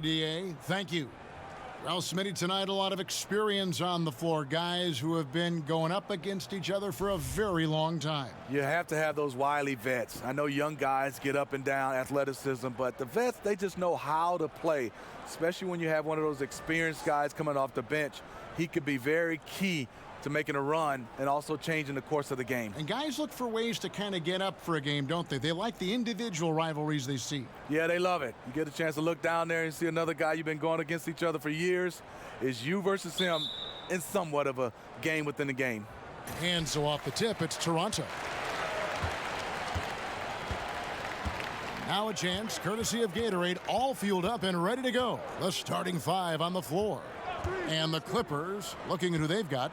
DA, thank you. Well, Smitty, tonight a lot of experience on the floor. Guys who have been going up against each other for a very long time. You have to have those wily vets. I know young guys get up and down athleticism, but the vets, they just know how to play, especially when you have one of those experienced guys coming off the bench. He could be very key to making a run and also changing the course of the game. And guys look for ways to kind of get up for a game, don't they? They like the individual rivalries they see. Yeah, they love it. You get a chance to look down there and see another guy you've been going against each other for years. It's you versus him in somewhat of a game within the game. And so off the tip, it's Toronto. Now a chance, courtesy of Gatorade, all fueled up and ready to go. The starting five on the floor. And the Clippers, looking at who they've got.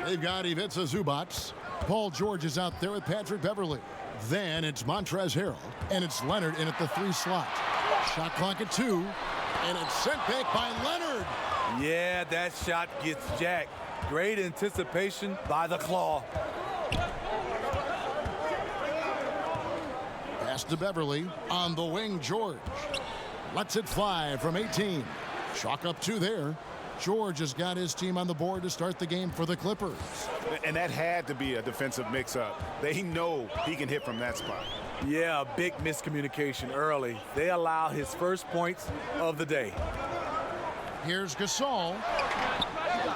They've got Ivica Zubac. Paul George is out there with Patrick Beverley. Then it's Montrezl Harrell, and it's Leonard in at the 3 slot. Shot clock at 2, and it's sent back by Leonard. Yeah, that shot gets jacked. Great anticipation by the claw. Pass to Beverley. On the wing, George. Lets it fly from 18. Chalk up 2 there. George has got his team on the board to start the game for the Clippers. And that had to be a defensive mix-up. They know he can hit from that spot. Yeah, a big miscommunication early. They allow his first points of the day. Here's Gasol.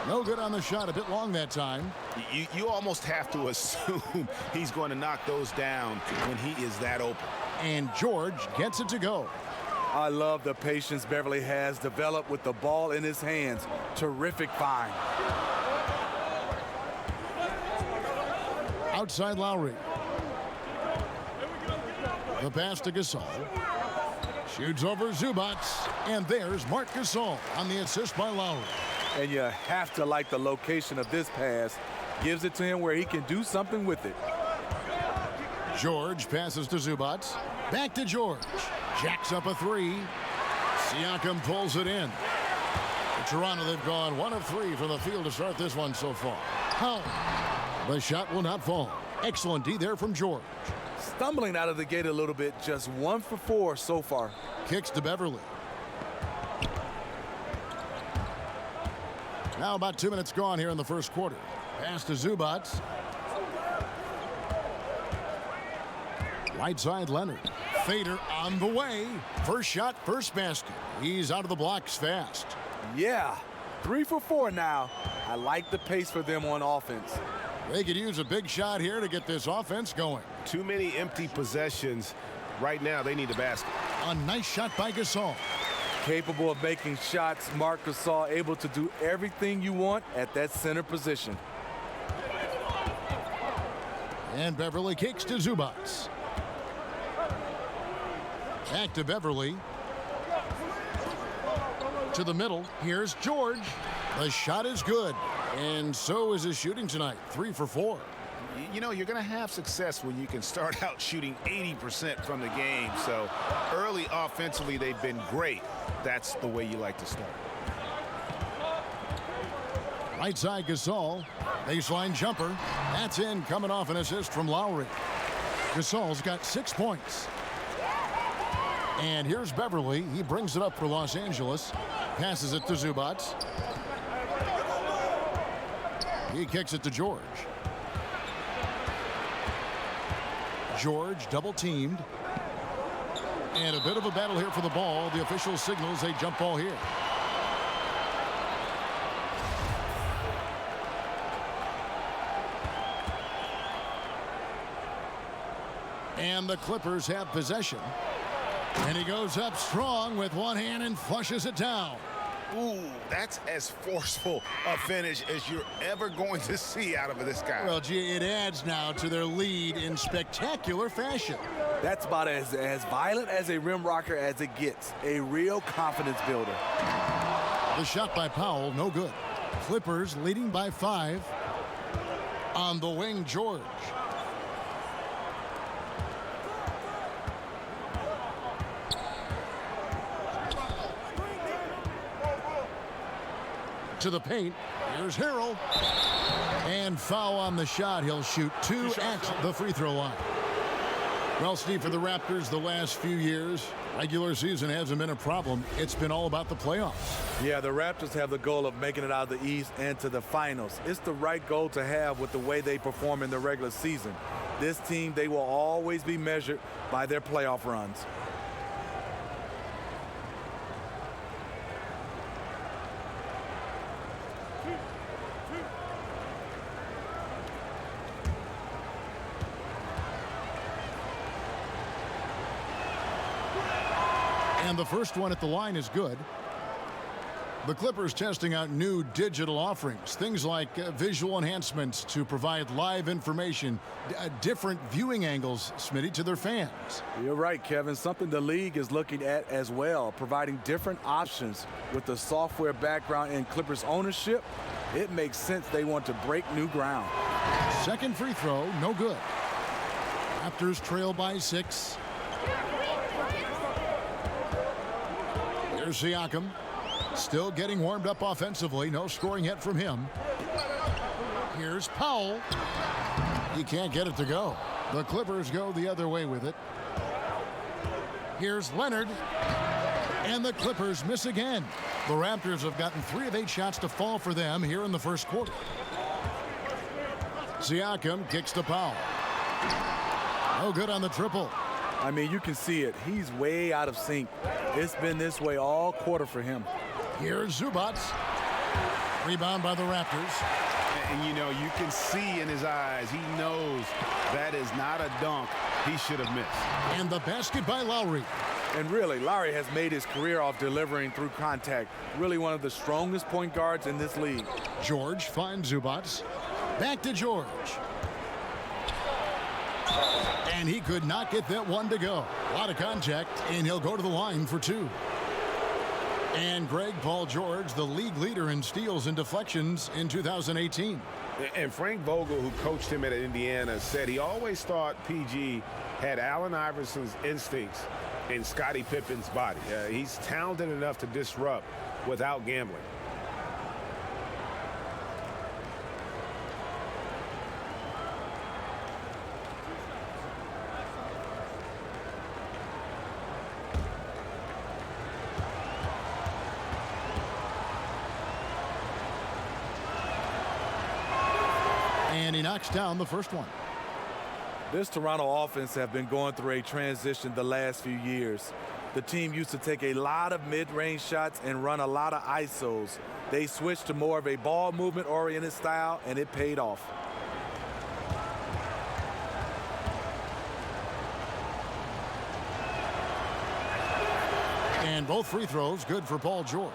No good on the shot, a bit long that time. You almost have to assume he's going to knock those down when he is that open. And George gets it to go. I love the patience Beverley has developed with the ball in his hands. Terrific find. Outside Lowry. The pass to Gasol. Shoots over Zubac. And there's Marc Gasol on the assist by Lowry. And you have to like the location of this pass. Gives it to him where he can do something with it. George passes to Zubac. Back to George. Jacks up a 3. Siakam pulls it in. For Toronto, they've gone 1 of 3 from the field to start this one so far. The shot will not fall. Excellent D there from George. Stumbling out of the gate a little bit, just 1 for 4 so far. Kicks to Beverley. Now about 2 minutes gone here in the first quarter. Pass to Zubac. Right side Leonard. Fader on the way. First shot, first basket. He's out of the blocks fast. Yeah, 3 for 4 now. I like the pace for them on offense. They could use a big shot here to get this offense going. Too many empty possessions. Right now, they need a basket. A nice shot by Gasol. Capable of making shots, Marc Gasol able to do everything you want at that center position. And Beverley kicks to Zubac. Back to Beverley. To the middle. Here's George. The shot is good. And so is his shooting tonight. 3 for 4. You know, you're going to have success when you can start out shooting 80% from the game. So early offensively, they've been great. That's the way you like to start. Right side Gasol. Baseline jumper. That's in, coming off an assist from Lowry. Gasol's got 6 points. And here's Beverley. He brings it up for Los Angeles. Passes it to Zubac. He kicks it to George. George double teamed. And a bit of a battle here for the ball. The official signals a jump ball here. And the Clippers have possession. And he goes up strong with one hand and flushes it down. Ooh, that's as forceful a finish as you're ever going to see out of this guy. Well, gee, it adds now to their lead in spectacular fashion. That's about as violent as a rim rocker as it gets. A real confidence builder. The shot by Powell, no good. Clippers leading by 5. On the wing, George. To the paint. Here's Harrell. And foul on the shot. He'll shoot 2 at the free throw line. Well, Steve, for the Raptors the last few years, regular season hasn't been a problem. It's been all about the playoffs. Yeah, the Raptors have the goal of making it out of the East and to the finals. It's the right goal to have with the way they perform in the regular season. This team, they will always be measured by their playoff runs. And the first one at the line is good. The Clippers testing out new digital offerings, things like visual enhancements to provide live information, different viewing angles, Smitty, to their fans. You're right, Kevin. Something the league is looking at as well, providing different options with the software background in Clippers ownership. It makes sense they want to break new ground. Second free throw, no good. Raptors trail by 6. Here's Siakam. Still getting warmed up offensively. No scoring yet from him. Here's Powell. He can't get it to go. The Clippers go the other way with it. Here's Leonard. And the Clippers miss again. The Raptors have gotten 3 of 8 shots to fall for them here in the first quarter. Siakam kicks to Powell. No good on the triple. I mean, you can see it. He's way out of sync. It's been this way all quarter for him. Here's Zubac. Rebound by the Raptors. And, you know, you can see in his eyes, he knows that is not a dunk he should have missed. And the basket by Lowry. And really, Lowry has made his career off delivering through contact. Really one of the strongest point guards in this league. George finds Zubac. Back to George. And he could not get that one to go. A lot of contact, and he'll go to the line for 2. And Greg Paul George, the league leader in steals and deflections in 2018. And Frank Vogel, who coached him at Indiana, said he always thought PG had Allen Iverson's instincts in Scottie Pippen's body. He's talented enough to disrupt without gambling. And he knocks down the first one. This Toronto offense have been going through a transition the last few years. The team used to take a lot of mid-range shots and run a lot of ISOs. They switched to more of a ball movement-oriented style, and it paid off. And both free throws good for Paul George.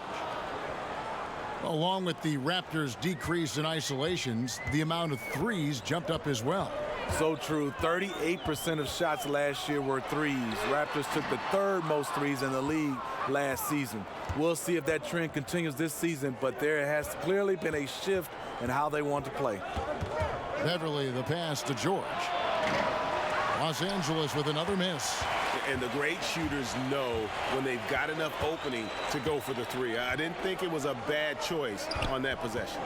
Along with the Raptors' decrease in isolations, the amount of threes jumped up as well. So true. 38% of shots last year were threes. Raptors took the 3rd most threes in the league last season. We'll see if that trend continues this season, but there has clearly been a shift in how they want to play. Beverly, the pass to George. Los Angeles with another miss. And the great shooters know when they've got enough opening to go for the 3. I didn't think it was a bad choice on that possession.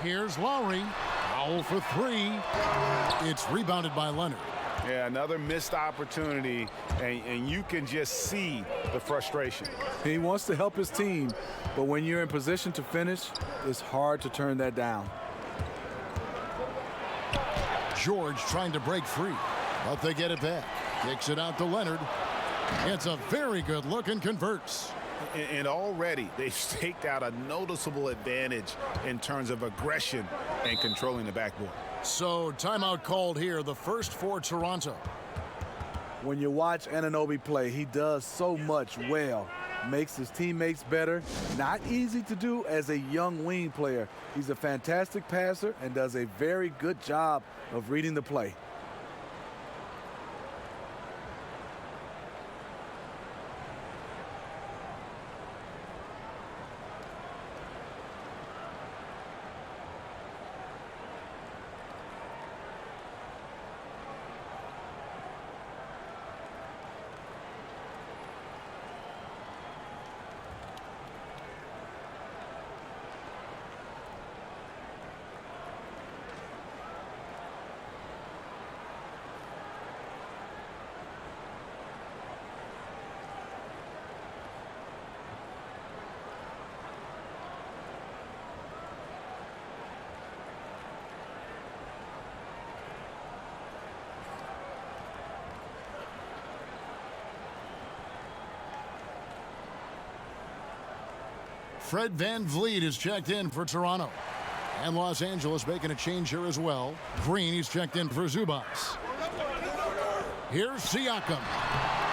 Here's Lowry. Foul for 3. It's rebounded by Leonard. Yeah, another missed opportunity, and you can just see the frustration. He wants to help his team, but when you're in position to finish, it's hard to turn that down. George trying to break free, but they get it back. Kicks it out to Leonard. It's a very good look and converts. And already they've staked out a noticeable advantage in terms of aggression and controlling the backboard. So timeout called here, the first for Toronto. When you watch Anunoby play, he does so much well. Makes his teammates better. Not easy to do as a young wing player. He's a fantastic passer and does a very good job of reading the play. Fred VanVleet is checked in for Toronto. And Los Angeles making a change here as well. Green, he's checked in for Zubats. Here's Siakam.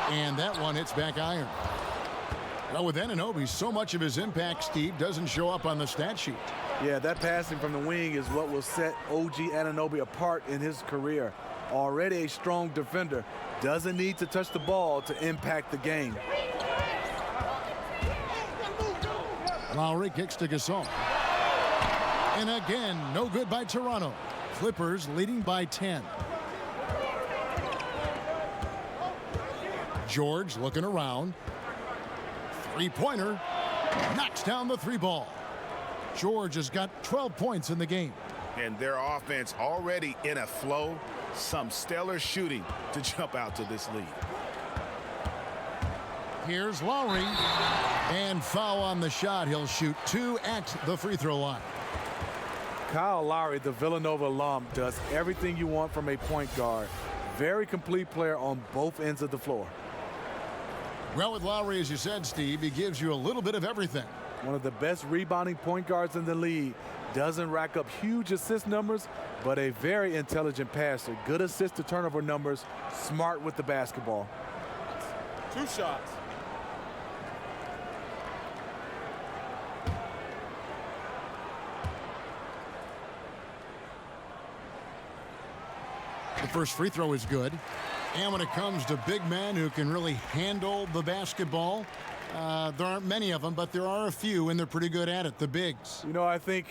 And that one hits back iron. Well, with Anunoby, so much of his impact, Steve, doesn't show up on the stat sheet. Yeah, that passing from the wing is what will set OG Anunoby apart in his career. Already a strong defender. Doesn't need to touch the ball to impact the game. Lowry kicks to Gasol. And again, no good by Toronto. Clippers leading by 10. George looking around. Three-pointer. Knocks down the three ball. George has got 12 points in the game. And their offense already in a flow. Some stellar shooting to jump out to this lead. Here's Lowry. And foul on the shot. He'll shoot 2 at the free throw line. Kyle Lowry, the Villanova alum, does everything you want from a point guard. Very complete player on both ends of the floor. Well, with Lowry, as you said, Steve, he gives you a little bit of everything. One of the best rebounding point guards in the league. Doesn't rack up huge assist numbers, but a very intelligent passer. Good assist to turnover numbers. Smart with the basketball. 2 shots. The first free throw is good. And when it comes to big men who can really handle the basketball, there aren't many of them, but there are a few, and they're pretty good at it, the bigs. You know, I think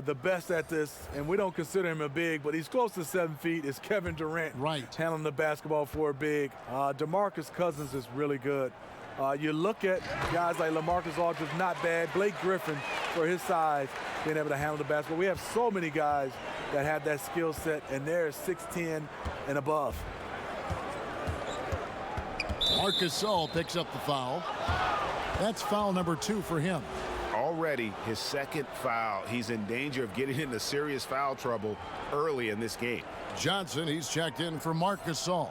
the best at this, and we don't consider him a big, but he's close to 7 feet, is Kevin Durant. Right. Handling the basketball for a big. DeMarcus Cousins is really good. You look at guys like LaMarcus Aldridge, not bad. Blake Griffin, for his size, being able to handle the basketball. We have so many guys that have that skill set, and they're 6'10" and above. Marcus Gasol picks up the foul. That's foul number 2 for him. Already his second foul. He's in danger of getting into serious foul trouble early in this game. Johnson, he's checked in for Marcus Gasol.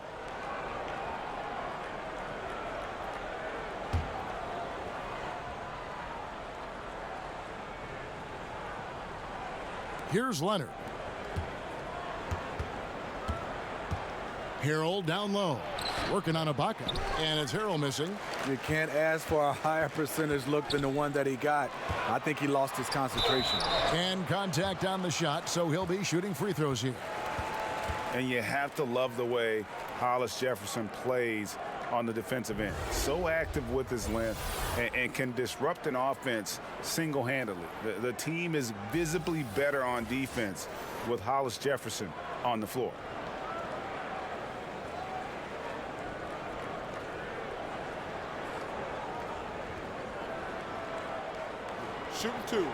Here's Leonard. Harrell down low. Working on Ibaka. And it's Harrell missing. You can't ask for a higher percentage look than the one that he got. I think he lost his concentration. And contact on the shot, so he'll be shooting free throws here. And you have to love the way Hollis Jefferson plays on the defensive end. So active with his length and can disrupt an offense single-handedly. The team is visibly better on defense with Hollis Jefferson on the floor. Shooting 2.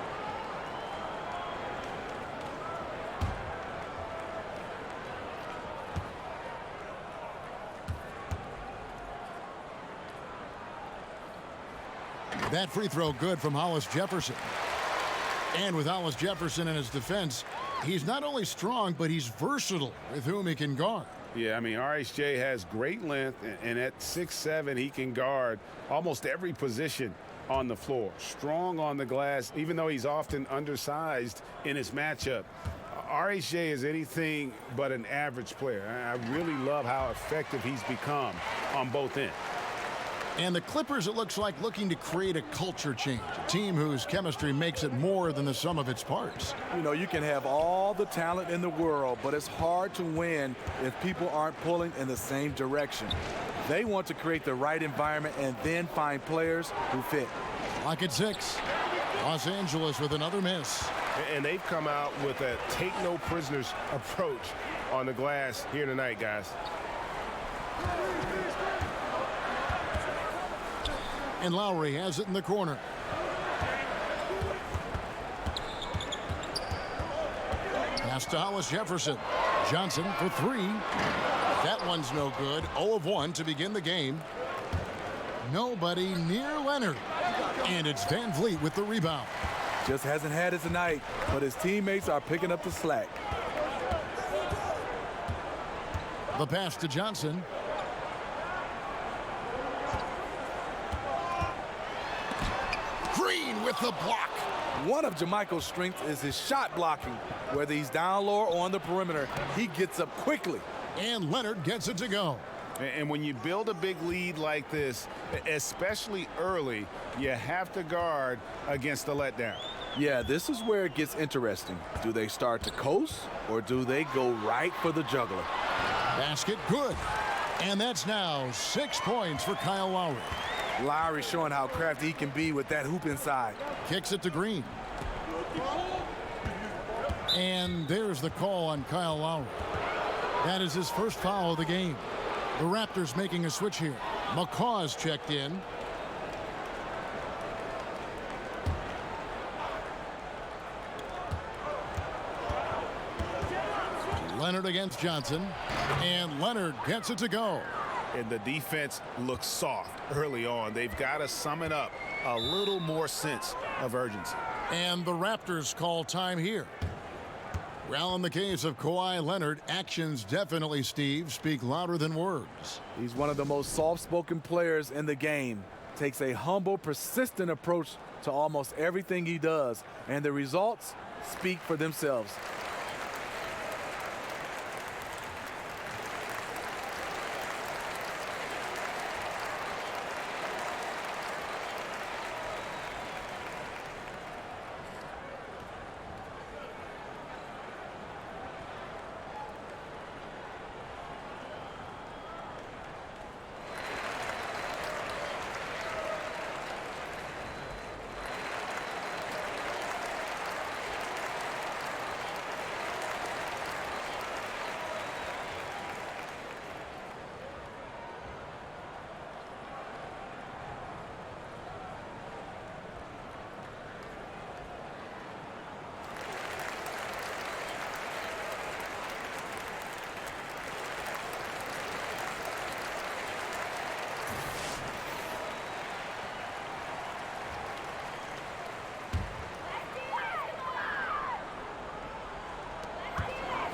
That free throw good from Hollis Jefferson. And with Hollis Jefferson in his defense, he's not only strong, but he's versatile with whom he can guard. Yeah, I mean, RHJ has great length, and at 6'7", he can guard almost every position on the floor. Strong on the glass, even though he's often undersized in his matchup. RHJ is anything but an average player. I really love how effective he's become on both ends. And the Clippers, it looks like, looking to create a culture change. A team whose chemistry makes it more than the sum of its parts. You know, you can have all the talent in the world, but it's hard to win if people aren't pulling in the same direction. They want to create the right environment and then find players who fit. Lock at 6. Los Angeles with another miss. And they've come out with a take-no-prisoners approach on the glass here tonight, guys. And Lowry has it in the corner. Pass to Hollis Jefferson. Johnson for 3. That one's no good. 0 of 1 to begin the game. Nobody near Leonard. And it's VanVleet with the rebound. Just hasn't had it tonight, but his teammates are picking up the slack. The pass to Johnson. Green Green with the block. One of JaMychal's strengths is his shot blocking. Whether he's down low or on the perimeter, he gets up quickly. And Leonard gets it to go. And when you build a big lead like this, especially early, you have to guard against the letdown. Yeah, this is where it gets interesting. Do they start to coast or do they go right for the juggler? Basket good. And that's now 6 points for Kyle Lowry. Lowry showing how crafty he can be with that hoop inside. Kicks it to Green. And there's the call on Kyle Lowry. That is his first foul of the game. The Raptors making a switch here. McCaw's checked in. Leonard against Johnson. And Leonard gets it to go. And the defense looks soft early on. They've got to sum it up. A little more sense of urgency. And the Raptors call time here. Well, in the case of Kawhi Leonard, actions definitely, Steve, speak louder than words. He's one of the most soft-spoken players in the game. Takes a humble, persistent approach to almost everything he does. And the results speak for themselves.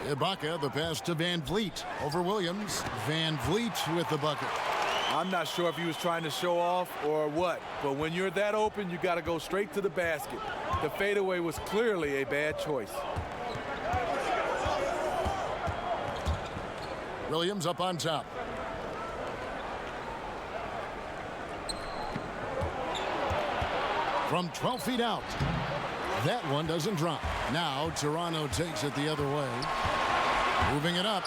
Ibaka, the pass to Van Vliet over Williams. Van Vliet with the bucket. I'm not sure if he was trying to show off or what, but when you're that open, you got to go straight to the basket. The fadeaway was clearly a bad choice. Williams up on top. From 12 feet out. That one doesn't drop. Now Toronto takes it the other way. Moving it up.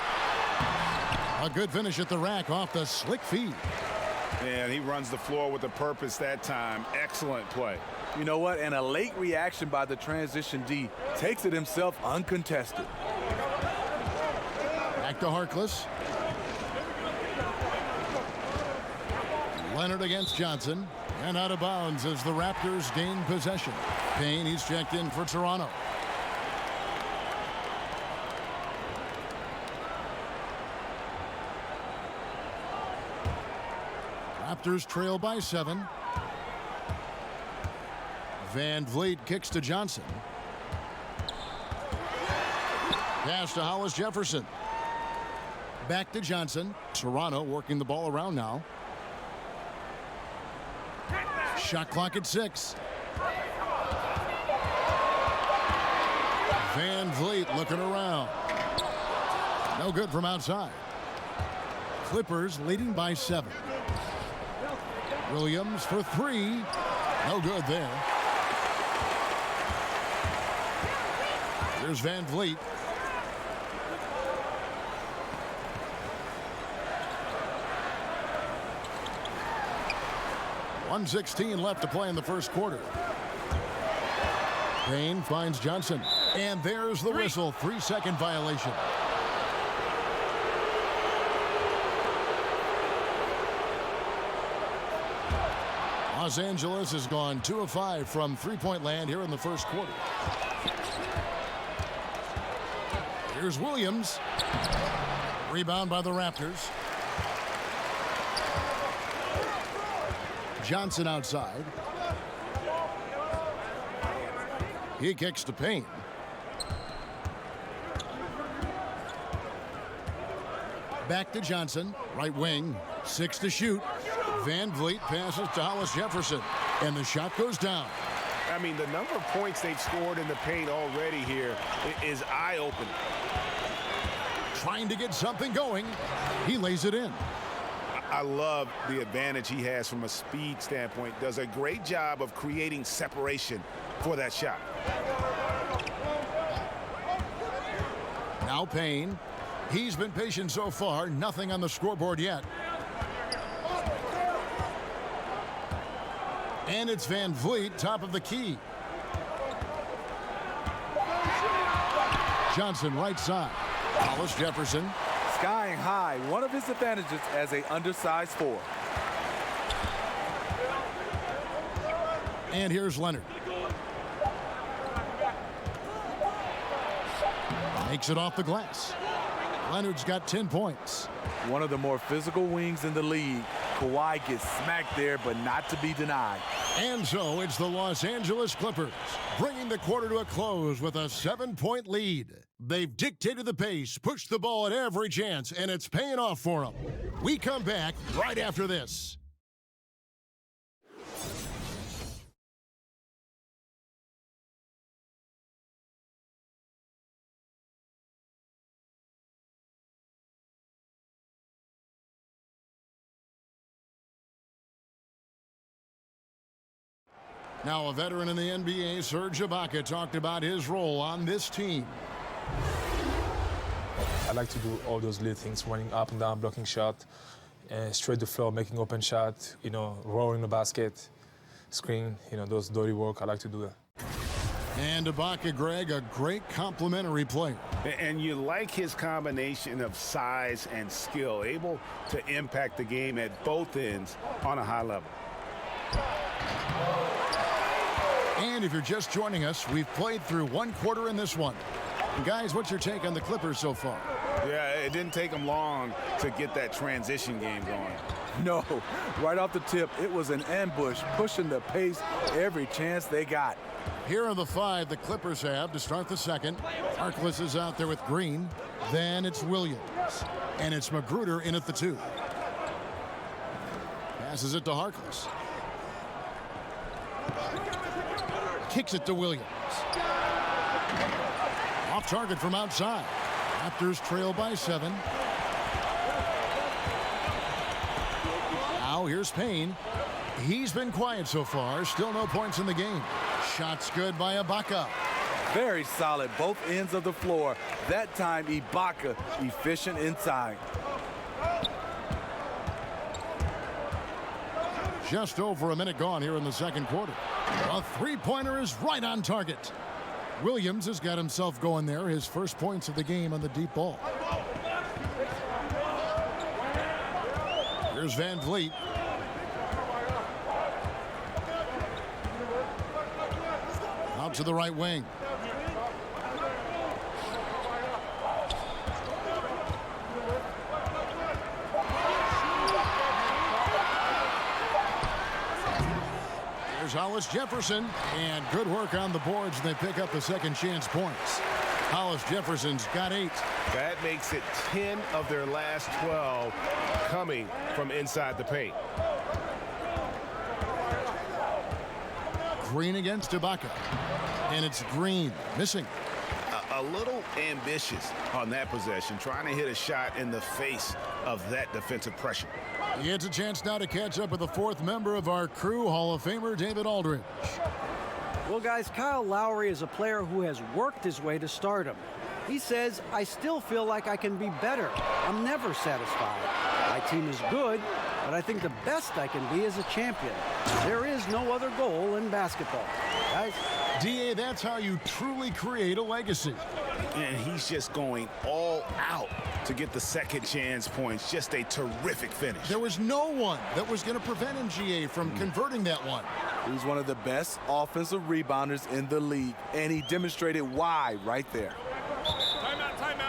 A good finish at the rack off the slick feed. And he runs the floor with a purpose that time. Excellent play. You know what? And a late reaction by the transition D. Takes it himself uncontested. Back to Harkless. Leonard against Johnson. And out of bounds as the Raptors gain possession. Payne, he's checked in for Toronto. Raptors trail by 7. Van Vliet kicks to Johnson. Pass to Hollis Jefferson. Back to Johnson. Toronto working the ball around now. Shot clock at 6. Van Vliet looking around. No good from outside. Clippers leading by 7. Williams for 3. No good there. Here's Van Vliet. .116 left to play in the first quarter. Payne finds Johnson. And there's the whistle. 3-second violation. Los Angeles has gone 2 of 5 from three-point land here in the first quarter. Here's Williams. Rebound by the Raptors. Johnson outside. He kicks to Payne. Back to Johnson. Right wing. 6 to shoot. Van Vliet passes to Hollis Jefferson. And the shot goes down. I mean, the number of points they've scored in the paint already here is eye-opening. Trying to get something going. He lays it in. I love the advantage he has from a speed standpoint. Does a great job of creating separation for that shot. Now Payne. He's been patient so far. Nothing on the scoreboard yet. And it's Van Vliet, top of the key. Johnson, right side. Hollis Jefferson. Skying high, one of his advantages as an undersized four. And here's Leonard. Makes it off the glass. Leonard's got 10 points. One of the more physical wings in the league. Kawhi gets smacked there, but not to be denied. And so it's the Los Angeles Clippers bringing the quarter to a close with a 7-point lead. They've dictated the pace, pushed the ball at every chance, and it's paying off for them. We come back right after this. Now a veteran in the NBA, Serge Ibaka, talked about his role on this team. I like to do all those little things, running up and down, blocking shot, straight to the floor, making open shot, rolling the basket, screen, those dirty work. I like to do that. And Ibaka, Greg, a great complementary player. And you like his combination of size and skill, able to impact the game at both ends on a high level. And if you're just joining us, we've played through one quarter in this one. And guys, what's your take on the Clippers so far? Yeah, it didn't take them long to get that transition game going. No, right off the tip, it was an ambush, pushing the pace every chance they got. Here are the 5 the Clippers have to start the second. Harkless is out there with Green. Then it's Williams. And it's Magruder in at the 2. Passes it to Harkless. Kicks it to Williams. Off target from outside. Raptors trail by 7. Now here's Payne. He's been quiet so far. Still no points in the game. Shots good by Ibaka. Very solid, both ends of the floor. That time, Ibaka efficient inside. Just over a minute gone here in the second quarter. A three-pointer is right on target. Williams has got himself going there. His first points of the game on the deep ball. Here's Van Vliet. Out to the right wing. Here's Hollis Jefferson, and good work on the boards. They pick up the second chance points. Hollis Jefferson's got 8. That makes it 10 of their last 12 coming from inside the paint. Green against Ibaka, and it's Green missing. A little ambitious on that possession, trying to hit a shot in the face of that defensive pressure. He gets a chance now to catch up with the 4th member of our crew, Hall of Famer David Aldridge. Well, guys, Kyle Lowry is a player who has worked his way to stardom. He says, I still feel like I can be better. I'm never satisfied. My team is good, but I think the best I can be is a champion. There is no other goal in basketball. Guys? D.A., that's how you truly create a legacy. And he's just going all out to get the second chance points. Just a terrific finish. There was no one that was going to prevent him, G.A., from converting that one. He's one of the best offensive rebounders in the league, and he demonstrated why right there.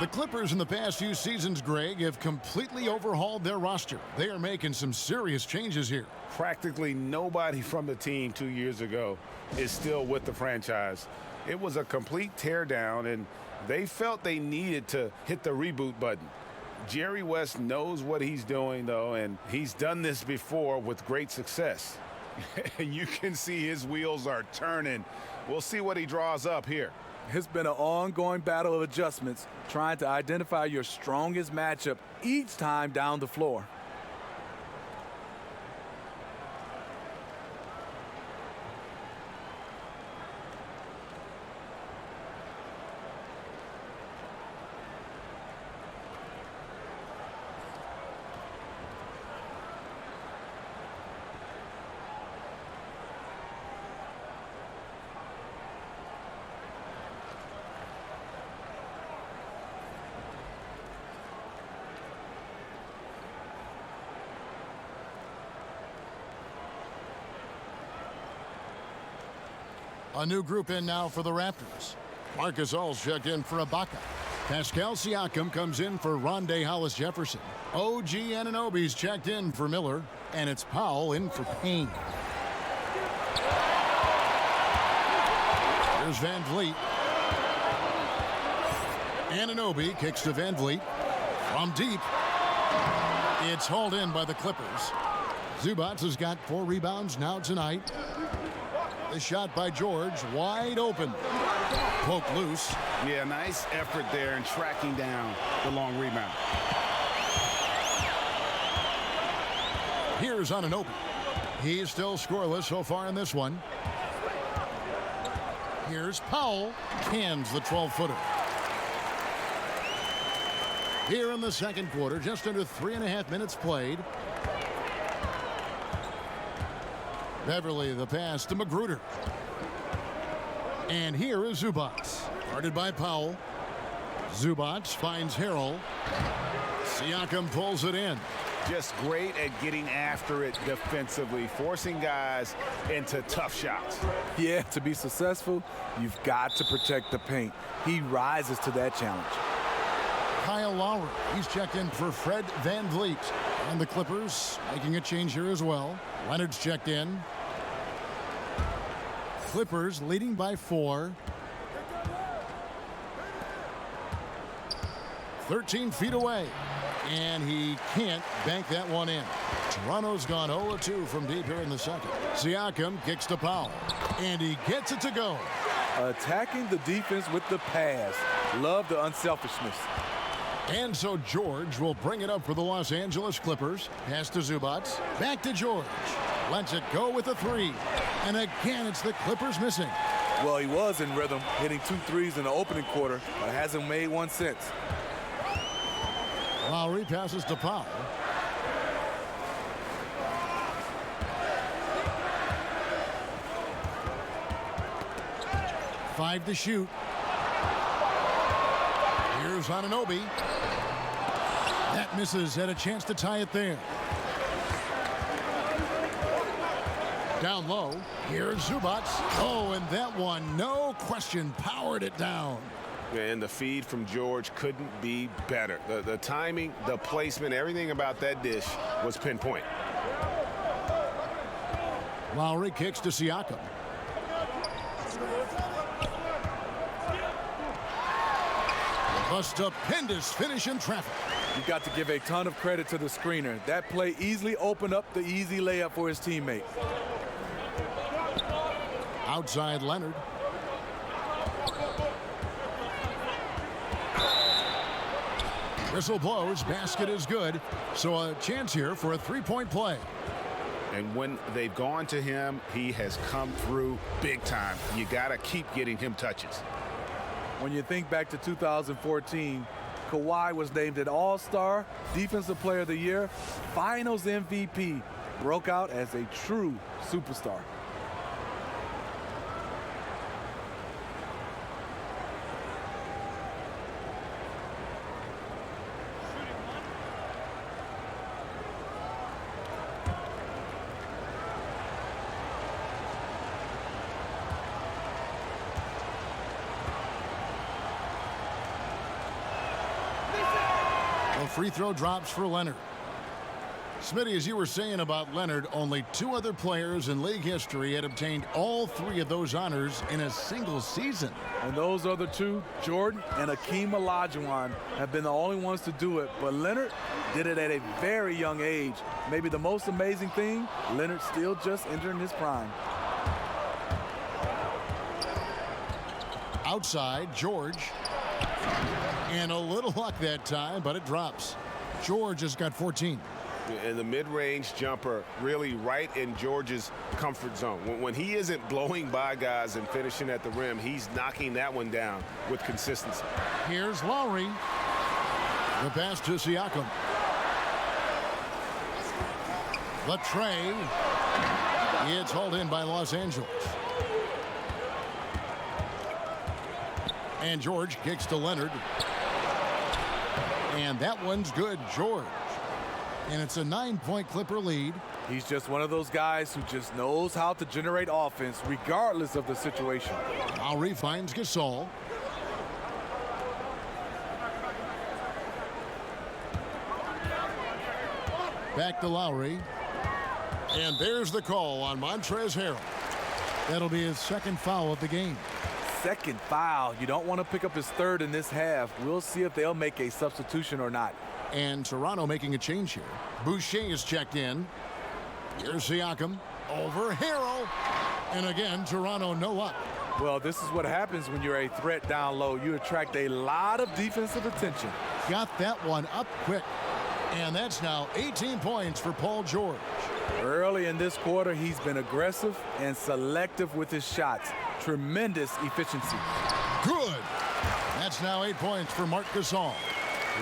The Clippers in the past few seasons, Greg, have completely overhauled their roster. They are making some serious changes here. Practically nobody from the team 2 years ago is still with the franchise. It was a complete teardown, and they felt they needed to hit the reboot button. Jerry West knows what he's doing, though, and he's done this before with great success. You can see his wheels are turning. We'll see what he draws up here. It's been an ongoing battle of adjustments, trying to identify your strongest matchup each time down the floor. A new group in now for the Raptors. Marcus All's checked in for Ibaka. Pascal Siakam comes in for Rondé Hollis-Jefferson. OG Anunoby's checked in for Miller. And it's Powell in for Payne. Here's Van Vliet. Anunoby kicks to Van Vliet. From deep. It's hauled in by the Clippers. Zubac has got 4 rebounds now tonight. The shot by George, wide open. Poked loose. Yeah, nice effort there in tracking down the long rebound. Here's Anunoby. He's still scoreless so far in this one. Here's Powell. Cans the 12-footer. Here in the second quarter, just under 3.5 minutes played. Beverly the pass to Magruder. And here is Zubac. Guarded by Powell. Zubac finds Harrell. Siakam pulls it in. Just great at getting after it defensively, forcing guys into tough shots. Yeah, to be successful, you've got to protect the paint. He rises to that challenge. Kyle Lowry, he's checked in for Fred Van Vliet. And the Clippers making a change here as well. Leonard's checked in. Clippers leading by 4. 13 feet away. And he can't bank that one in. Toronto's gone 0-2 from deep here in the second. Siakam kicks to Powell. And he gets it to go. Attacking the defense with the pass. Love the unselfishness. And so George will bring it up for the Los Angeles Clippers. Pass to Zubac. Back to George. Lets it go with a 3. And again, it's the Clippers missing. Well, he was in rhythm, hitting 2 threes in the opening quarter, but hasn't made one since. Lowry passes to Powell. Five to shoot. Here's Anunoby. That misses, had a chance to tie it there. Down low. Here's Zubac. Oh, and that one, no question, powered it down. And the feed from George couldn't be better. The timing, the placement, everything about that dish was pinpoint. Lowry kicks to Siakam. A stupendous finish in traffic. You got to give a ton of credit to the screener. That play easily opened up the easy layup for his teammate. Outside Leonard. Whistle blows, basket is good. So a chance here for a 3-point play. And when they've gone to him, he has come through big time. You got to keep getting him touches. When you think back to 2014, Kawhi was named an All-Star, Defensive Player of the Year, Finals MVP, broke out as a true superstar. A free throw drops for Leonard. Smitty, as you were saying about Leonard, only 2 other players in league history had obtained all 3 of those honors in a single season. And those other 2, Jordan and Akeem Olajuwon, have been the only ones to do it. But Leonard did it at a very young age. Maybe the most amazing thing, Leonard still just entering his prime. Outside, George. And a little luck that time, but it drops. George has got 14. And the mid-range jumper really right in George's comfort zone. When he isn't blowing by guys and finishing at the rim, he's knocking that one down with consistency. Here's Lowry. The pass to Siakam. The tray. It's hauled in by Los Angeles. And George kicks to Leonard. And that one's good, George. And it's a 9-point Clipper lead. He's just one of those guys who just knows how to generate offense regardless of the situation. Lowry finds Gasol. Back to Lowry. And there's the call on Montrezl Harrell. That'll be his 2nd foul of the game. 2nd foul. You don't want to pick up his 3rd in this half. We'll see if they'll make a substitution or not. And Toronto making a change here. Boucher is checked in. Here's Siakam over Harrell. And again, Toronto no up. Well, this is what happens when you're a threat down low. You attract a lot of defensive attention. Got that one up quick. And that's now 18 points for Paul George. Early in this quarter, he's been aggressive and selective with his shots. Tremendous efficiency. Good. That's now 8 points for Marc Gasol.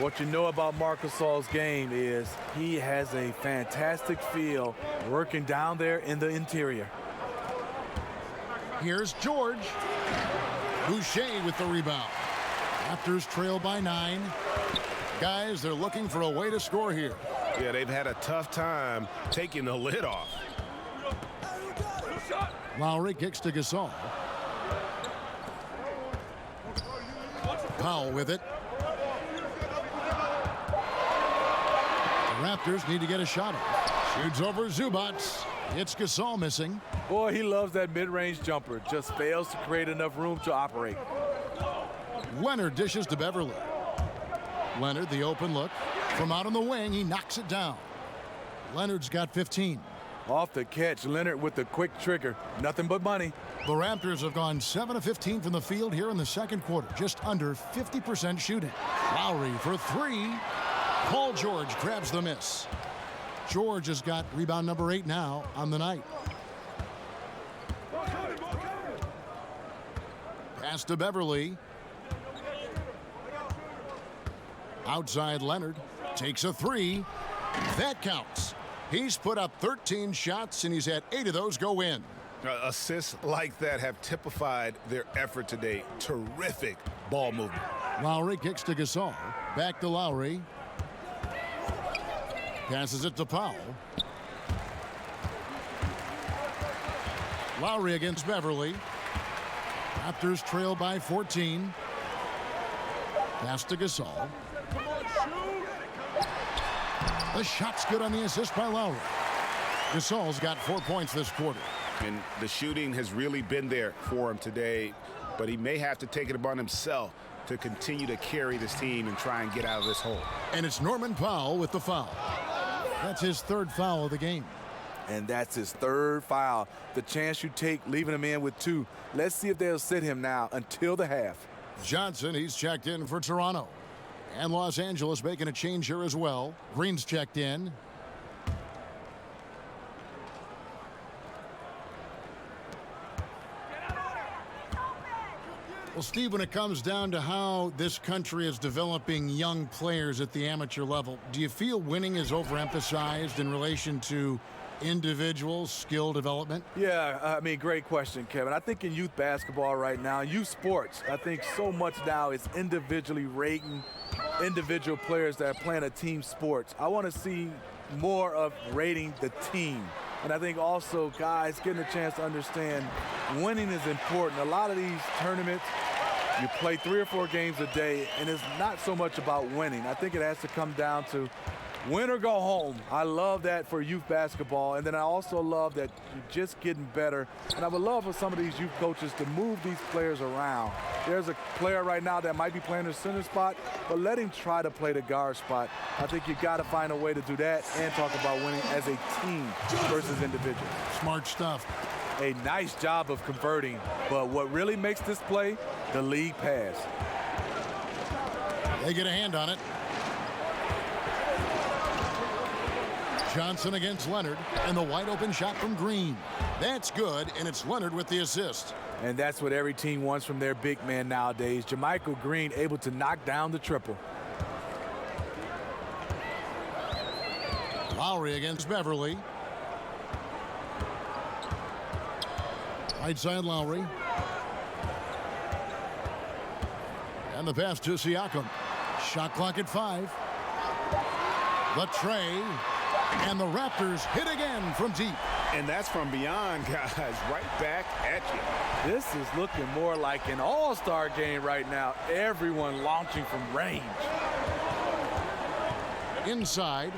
What you know about Marc Gasol's game is he has a fantastic feel working down there in the interior. Here's George. Boucher with the rebound. Raptors trail by 9. Guys, they're looking for a way to score here. Yeah, they've had a tough time taking the lid off. Lowry kicks to Gasol. Powell with it. The Raptors need to get a shot off. Shoots over Zubats. It's Gasol missing. Boy, he loves that mid-range jumper. Just fails to create enough room to operate. Leonard dishes to Beverly. Leonard, the open look. From out on the wing, he knocks it down. Leonard's got 15. Off the catch, Leonard with the quick trigger. Nothing but money. The Raptors have gone 7 of 15 from the field here in the 2nd quarter. Just under 50% shooting. Lowry for 3. Paul George grabs the miss. George has got rebound number 8 now on the night. Pass to Beverly. Outside Leonard. Takes a 3. That counts. He's put up 13 shots, and he's had 8 of those go in. Assists like that have typified their effort today. Terrific ball movement. Lowry kicks to Gasol. Back to Lowry. Passes it to Powell. Lowry against Beverly. Raptors trail by 14. Pass to Gasol. The shot's good on the assist by Lowry. Gasol's got 4 points this quarter. And the shooting has really been there for him today, but he may have to take it upon himself to continue to carry this team and try and get out of this hole. And it's Norman Powell with the foul. That's his 3rd foul of the game. And that's his 3rd foul. The chance you take leaving him in with 2. Let's see if they'll sit him now until the half. Johnson, he's checked in for Toronto. And Los Angeles making a change here as well. Green's checked in. Well, Steve, when it comes down to how this country is developing young players at the amateur level, do you feel winning is overemphasized in relation to individual skill development? Yeah, I mean, great question, Kevin. I think in youth basketball right now, youth sports, I think so much now is individually rating individual players that are playing a team sports. I want to see more of rating the team. And I think also guys getting a chance to understand winning is important. A lot of these tournaments, you play 3 or 4 games a day, and it's not so much about winning. I think it has to come down to Win or go home. I love that for youth basketball. And then I also love that you're just getting better. And I would love for some of these youth coaches to move these players around. There's a player right now that might be playing the center spot, but let him try to play the guard spot. I think you got to find a way to do that and talk about winning as a team versus individual. Smart stuff. A nice job of converting, but what really makes this play, the league pass. They get a hand on it. Johnson against Leonard, and the wide open shot from Green. That's good, and it's Leonard with the assist. And that's what every team wants from their big man nowadays. JaMychal Green able to knock down the triple. Lowry against Beverly. Right side Lowry. And the pass to Siakam. Shot clock at 5. The tray. And the Raptors hit again from deep. And that's from beyond, guys, right back at you. This is looking more like an all-star game right now. Everyone launching from range. Inside.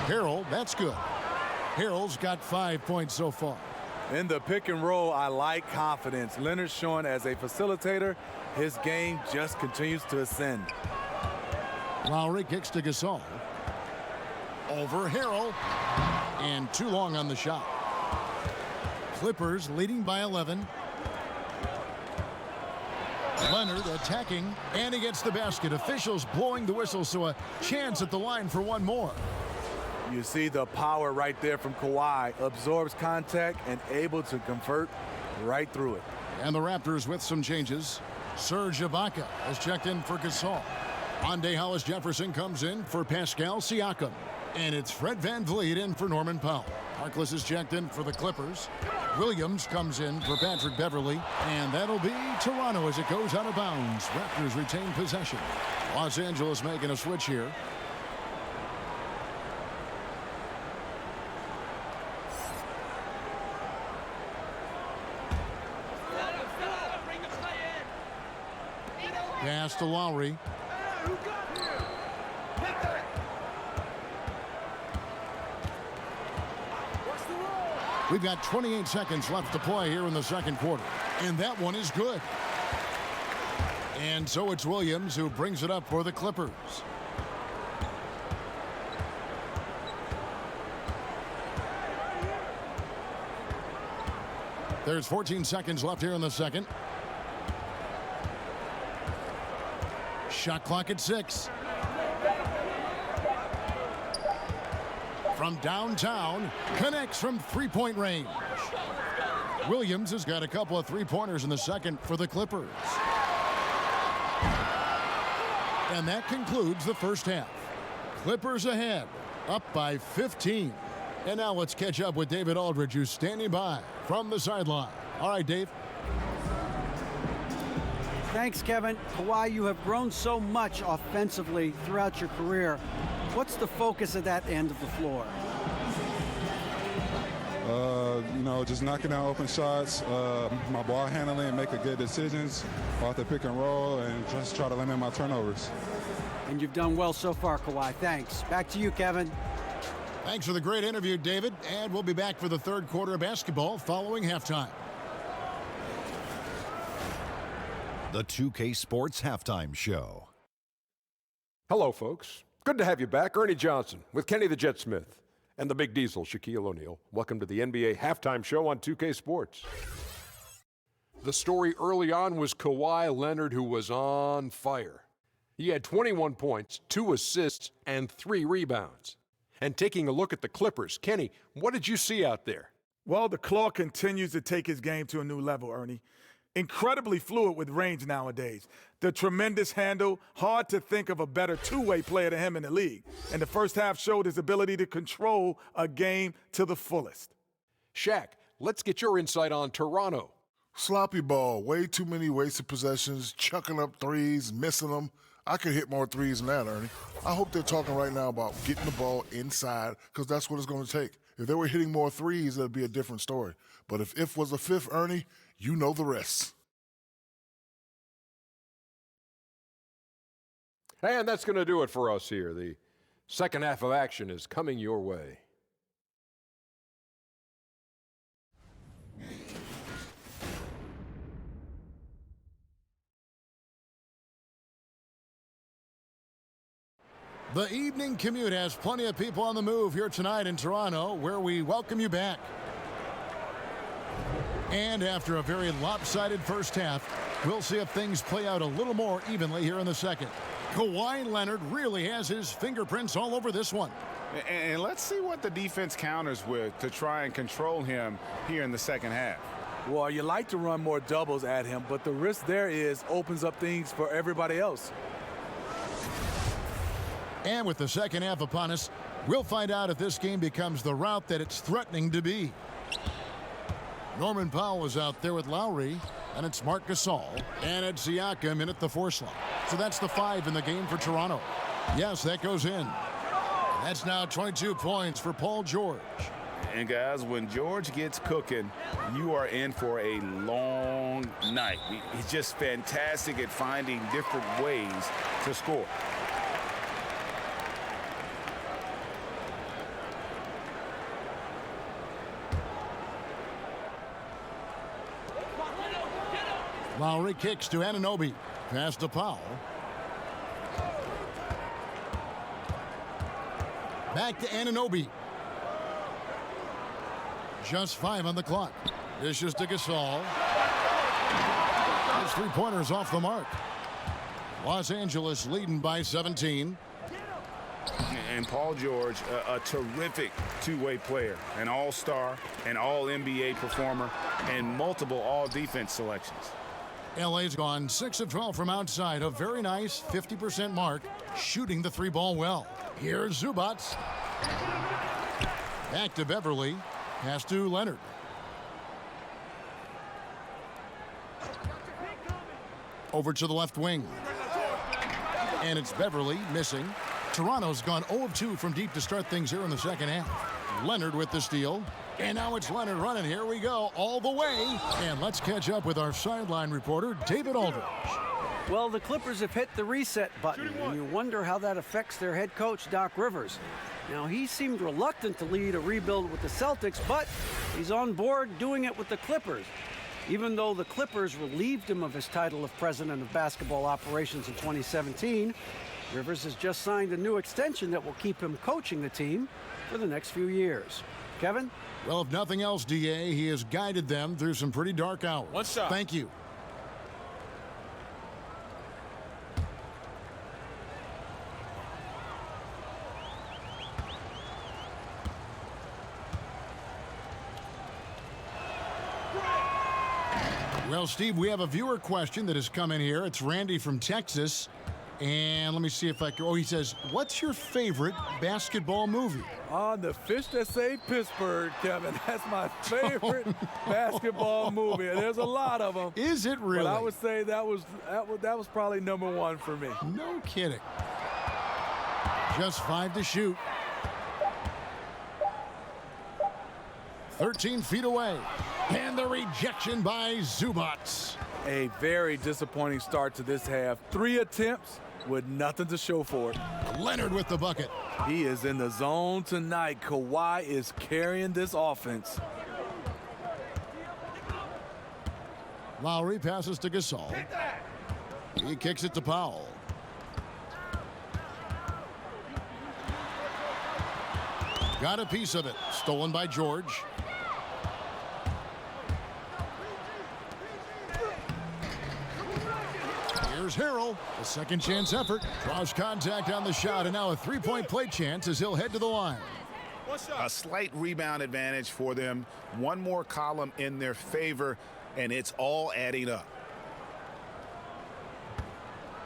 Harrell, that's good. Harrell's got 5 points so far. In the pick and roll, I like confidence. Leonard showing as a facilitator, his game just continues to ascend. Lowry kicks to Gasol. Over Harrell. And too long on the shot. Clippers leading by 11. Leonard attacking, and he gets the basket. Officials blowing the whistle, so a chance at the line for one more. You see the power right there from Kawhi. Absorbs contact and able to convert right through it. And the Raptors with some changes. Serge Ibaka has checked in for Gasol. Ande Hollis Jefferson comes in for Pascal Siakam. And it's Fred VanVleet in for Norman Powell. Harkless is checked in for the Clippers. Williams comes in for Patrick Beverly. And that'll be Toronto as it goes out of bounds. Raptors retain possession. Los Angeles making a switch here. Pass to Lowry. We've got 28 seconds left to play here in the second quarter. And that one is good. And so it's Williams who brings it up for the Clippers. There's 14 seconds left here in the second. Shot clock at 6. From downtown, connects from three-point range. Williams has got a couple of three-pointers in the second for the Clippers. And that concludes the first half. Clippers ahead, up by 15. And now let's catch up with David Aldridge, who's standing by from the sideline. All right, Dave. Thanks, Kevin. Kawhi, you have grown so much offensively throughout your career. What's the focus at that end of the floor? Just knocking down open shots, my ball handling, and making good decisions off the pick and roll, and just try to limit my turnovers. And you've done well so far, Kawhi. Thanks. Back to you, Kevin. Thanks for the great interview, David. And we'll be back for the third quarter of basketball following halftime. The 2K Sports Halftime Show. Hello, folks. Good to have you back. Ernie Johnson with Kenny the Jet Smith and the Big Diesel, Shaquille O'Neal. Welcome to the NBA Halftime Show on 2K Sports. The story early on was Kawhi Leonard, who was on fire. He had 21 points, 2 assists, and 3 rebounds. And taking a look at the Clippers, Kenny, what did you see out there? Well, the Claw continues to take his game to a new level, Ernie. Incredibly fluid with range nowadays. The tremendous handle, hard to think of a better two-way player than him in the league. And the first half showed his ability to control a game to the fullest. Shaq, let's get your insight on Toronto. Sloppy ball, way too many wasted possessions, chucking up threes, missing them. I could hit more threes than that, Ernie. I hope they're talking right now about getting the ball inside, because that's what it's going to take. If they were hitting more threes, it'd be a different story. But if was a fifth, Ernie, you know the rest. And that's going to do it for us here. The Second half of action is coming your way. The evening commute has plenty of people on the move here tonight in Toronto, where we welcome you back. And after a very lopsided first half, we'll see if things play out a little more evenly here in the second. Kawhi Leonard really has his fingerprints all over this one. And let's see what the defense counters with to try and control him here in the second half. Well, you like to run more doubles at him, but the risk there opens up things for everybody else. And with the second half upon us, we'll find out if this game becomes the route that it's threatening to be. Norman Powell is out there with Lowry, and it's Marc Gasol, and it's Siakam in at the 4 slot. So that's the 5 in the game for Toronto. Yes, that goes in. That's now 22 points for Paul George. And guys, when George gets cooking, you are in for a long night. He's just fantastic at finding different ways to score. Lowry kicks to Anunoby. Pass to Powell. Back to Anunoby. Just 5 on the clock. Dishes to Gasol. His 3-pointers off the mark. Los Angeles leading by 17. And Paul George, a terrific two-way player, an all-star, an all-NBA performer, and multiple all-defense selections. LA's gone 6 of 12 from outside, a very nice 50% mark, shooting the 3-ball well. Here's Zubac. Back to Beverly. Pass to Leonard. Over to the left wing. And it's Beverly missing. Toronto's gone 0 of 2 from deep to start things here in the second half. Leonard with the steal. And now it's Leonard running. Here we go, all the way. And let's catch up with our sideline reporter, David Aldridge. Well, the Clippers have hit the reset button, and you wonder how that affects their head coach, Doc Rivers. Now, he seemed reluctant to lead a rebuild with the Celtics, but he's on board doing it with the Clippers. Even though the Clippers relieved him of his title of president of basketball operations in 2017, Rivers has just signed a new extension that will keep him coaching the team for the next few years. Kevin? Well, if nothing else, DA, he has guided them through some pretty dark hours. One shot. Thank you. Well, Steve, we have a viewer question that has come in here. It's Randy from Texas. And let me see if I can. Oh, he says, what's your favorite basketball movie? The Fish That Saved Pittsburgh, Kevin. That's my favorite basketball movie. There's a lot of them. Is it really? But I would say that was probably number 1 for me. No kidding. Just 5 to shoot. 13 feet away. And the rejection by Zubac. A very disappointing start to this half. 3 attempts with nothing to show for it. Leonard with the bucket. He is in the zone tonight. Kawhi is carrying this offense. Lowry passes to Gasol. He kicks it to Powell. Got a piece of it. Stolen by George. Here's Harrell. A second chance effort. Draws contact on the shot, and now a 3-point play chance as he'll head to the line. A slight rebound advantage for them. One more column in their favor, and it's all adding up.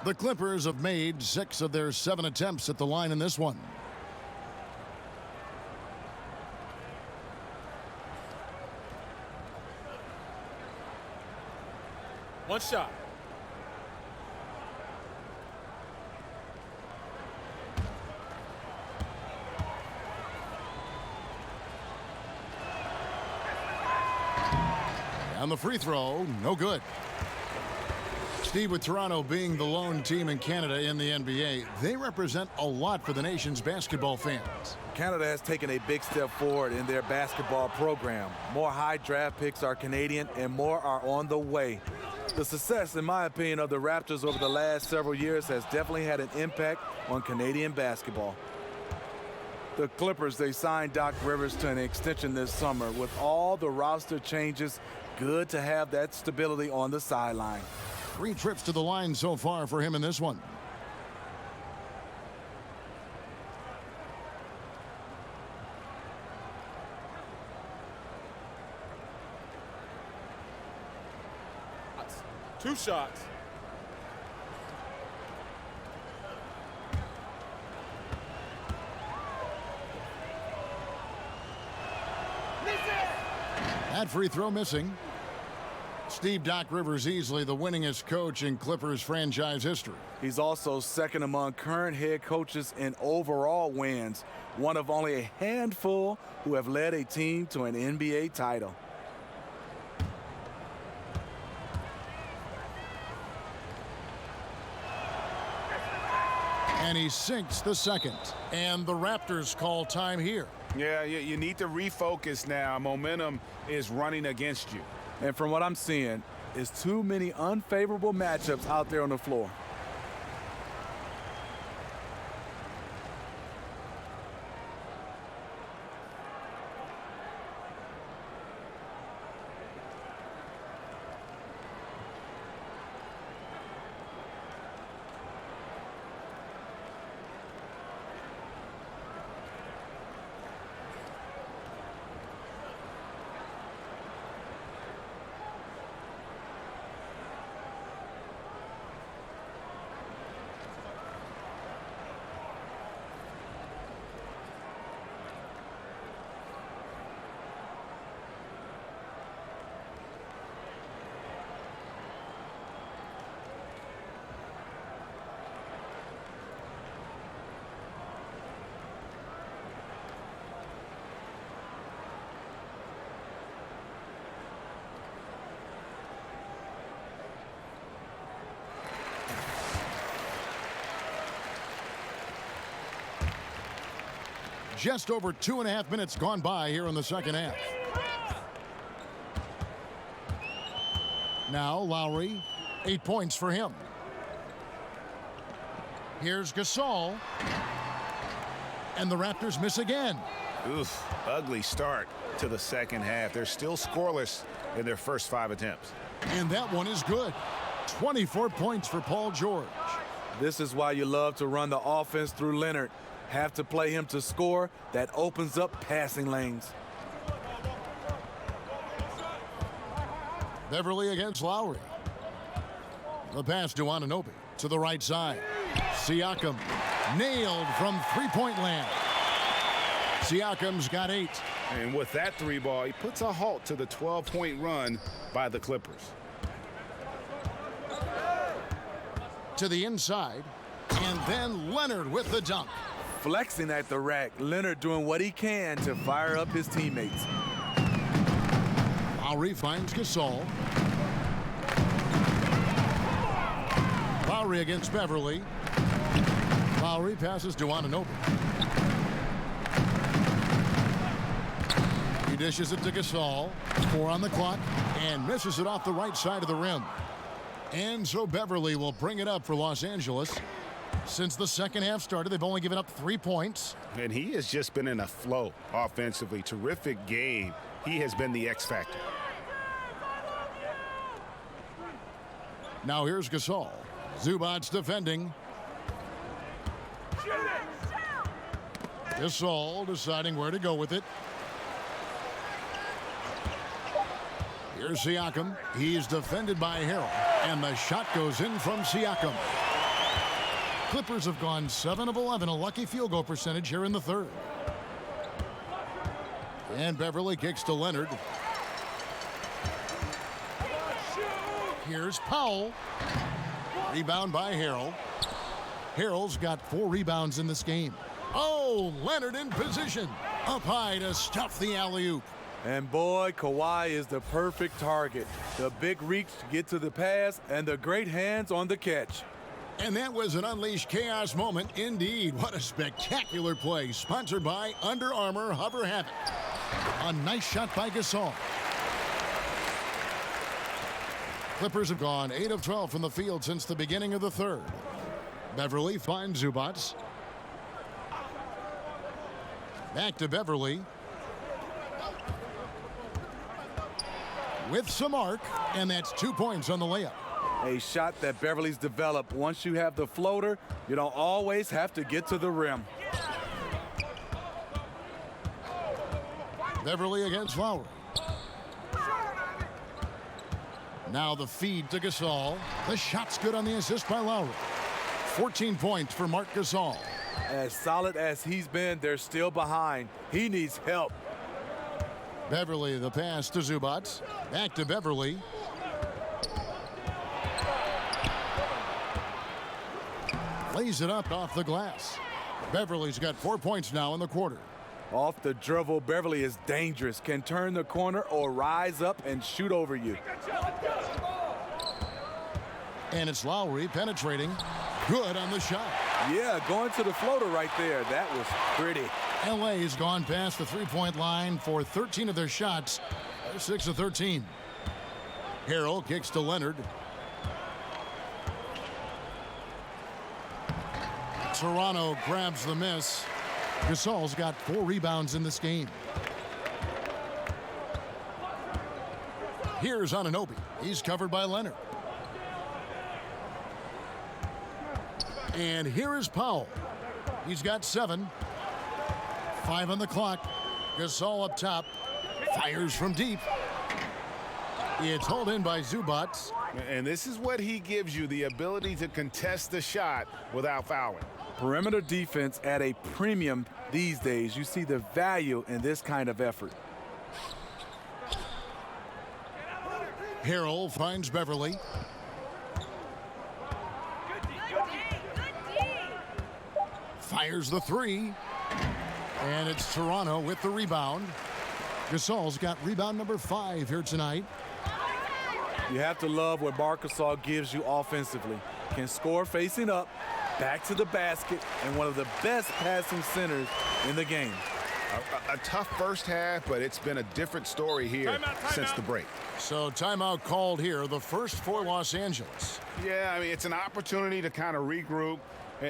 The Clippers have made 6 of their 7 attempts at the line in this one. One shot. And the free throw, no good. Steve, with Toronto being the lone team in Canada in the NBA, they represent a lot for the nation's basketball fans. Canada has taken a big step forward in their basketball program. More high draft picks are Canadian and more are on the way. The success, in my opinion, of the Raptors over the last several years has definitely had an impact on Canadian basketball. The Clippers, they signed Doc Rivers to an extension this summer. With all the roster changes, good to have that stability on the sideline. 3 trips to the line so far for him in this one. Two shots. That free throw missing. Steve Doc Rivers easily the winningest coach in Clippers franchise history. He's also second among current head coaches in overall wins, one of only a handful who have led a team to an NBA title. And he sinks the second. And the Raptors call time here. Yeah, you need to refocus now. Momentum is running against you. And from what I'm seeing, is too many unfavorable matchups out there on the floor. Just over 2.5 minutes gone by here in the second half. Now Lowry, 8 points for him. Here's Gasol. And the Raptors miss again. Oof, ugly start to the second half. They're still scoreless in their first 5 attempts. And that one is good. 24 points for Paul George. This is why you love to run the offense through Leonard. Have to play him to score. That opens up passing lanes. Beverly against Lowry. The pass to Anunoby to the right side. Siakam nailed from three-point land. Siakam's got 8. And with that 3 ball, he puts a halt to the 12-point run by the Clippers. To the inside. And then Leonard with the dunk. Flexing at the rack. Leonard doing what he can to fire up his teammates. Lowry finds Gasol. Lowry against Beverly. Lowry passes to Anunoby. He dishes it to Gasol. 4 on the clock and misses it off the right side of the rim. And so Beverly will bring it up for Los Angeles. Since the second half started, they've only given up 3 points. And he has just been in a flow offensively. Terrific game. He has been the X factor. Now here's Gasol. Zubac's defending. Gasol deciding where to go with it. Here's Siakam. He's defended by Harrell. And the shot goes in from Siakam. Clippers have gone 7 of 11, a lucky field goal percentage here in the third. And Beverly kicks to Leonard. Here's Powell. Rebound by Harrell. Harrell's got 4 rebounds in this game. Oh, Leonard in position. Up high to stuff the alley-oop. And boy, Kawhi is the perfect target. The big reach to get to the pass and the great hands on the catch. And that was an unleashed chaos moment indeed. What a spectacular play, sponsored by Under Armour Hover Havoc. A nice shot by Gasol. Clippers have gone 8 of 12 from the field since the beginning of the third. Beverly finds Zubats. Back to Beverly. With some arc, and that's 2 points on the layup. A shot that Beverly's developed. Once you have the floater, you don't always have to get to the rim. Beverly against Lowry. Now the feed to Gasol. The shot's good on the assist by Lowry. 14 points for Marc Gasol. As solid as he's been, they're still behind. He needs help. Beverly, the pass to Zubats. Back to Beverly. Lays it up off the glass. Beverly's got 4 points now in the quarter. Off the dribble, Beverly is dangerous. Can turn the corner or rise up and shoot over you. And it's Lowry penetrating. Good on the shot. Yeah, going to the floater right there. That was pretty. LA's gone past the three-point line for 13 of their shots. They're 6 of 13. Harrell kicks to Leonard. Toronto grabs the miss. Gasol's got 4 rebounds in this game. Here's Anunoby. He's covered by Leonard. And here is Powell. He's got 7. 5 on the clock. Gasol up top. Fires from deep. It's hauled in by Zubats. And this is what he gives you, the ability to contest the shot without fouling. Perimeter defense at a premium these days. You see the value in this kind of effort. Harrell finds Beverly. Fires the 3. And it's Toronto with the rebound. Gasol's got rebound number 5 here tonight. You have to love what Marc Gasol gives you offensively. Can score facing up, back to the basket, and one of the best passing centers in the game. A tough first half, but it's been a different story here since the break. So timeout called here, the first for Los Angeles. Yeah, I mean, it's an opportunity to kind of regroup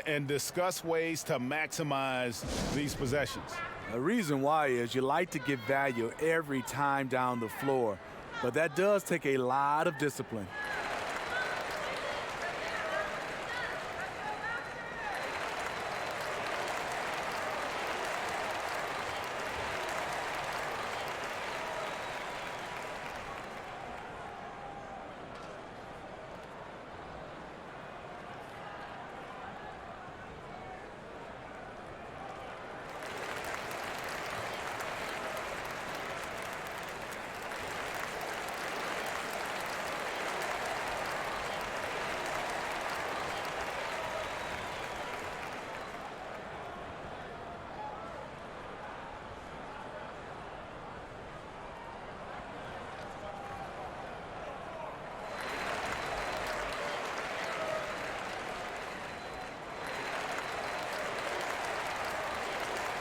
and discuss ways to maximize these possessions. The reason why is you like to get value every time down the floor, but that does take a lot of discipline.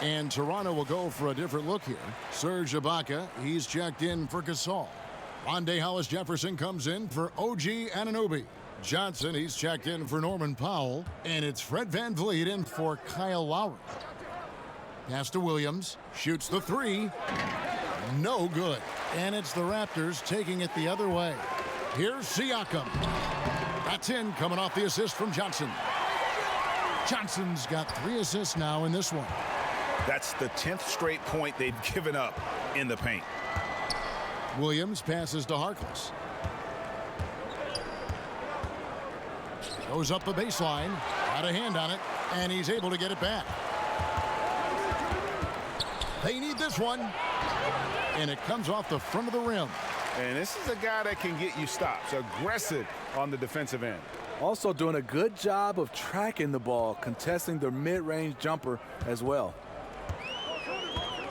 And Toronto will go for a different look here. Serge Ibaka, he's checked in for Gasol. Rondé Hollis-Jefferson comes in for OG Anunoby. Johnson, he's checked in for Norman Powell. And it's Fred VanVleet in for Kyle Lowry. Pass to Williams. Shoots the 3. No good. And it's the Raptors taking it the other way. Here's Siakam. That's in, coming off the assist from Johnson. Johnson's got 3 assists now in this one. That's the 10th straight point they've given up in the paint. Williams passes to Harkless. Goes up the baseline. Got a hand on it, and he's able to get it back. They need this one. And it comes off the front of the rim. And this is a guy that can get you stops. Aggressive on the defensive end. Also doing a good job of tracking the ball, contesting the mid-range jumper as well.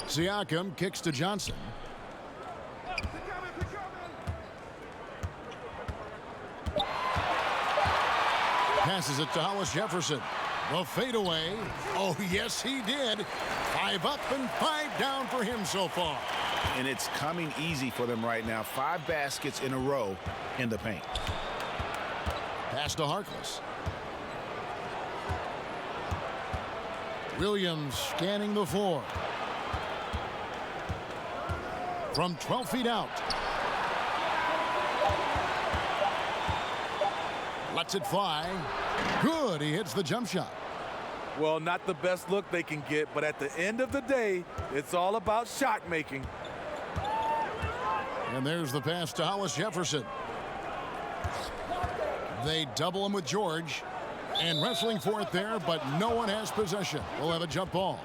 Siakam kicks to Johnson. passes it to Hollis Jefferson. The fadeaway. Oh, yes, he did. 5 up and 5 down for him so far. And it's coming easy for them right now. 5 baskets in a row in the paint. Pass to Harkless. Williams scanning the floor. From 12 feet out. Lets it fly. Good. He hits the jump shot. Well, not the best look they can get, but at the end of the day, it's all about shot making. And there's the pass to Hollis Jefferson. They double him with George. And wrestling for it there, but no one has possession. We'll have a jump ball.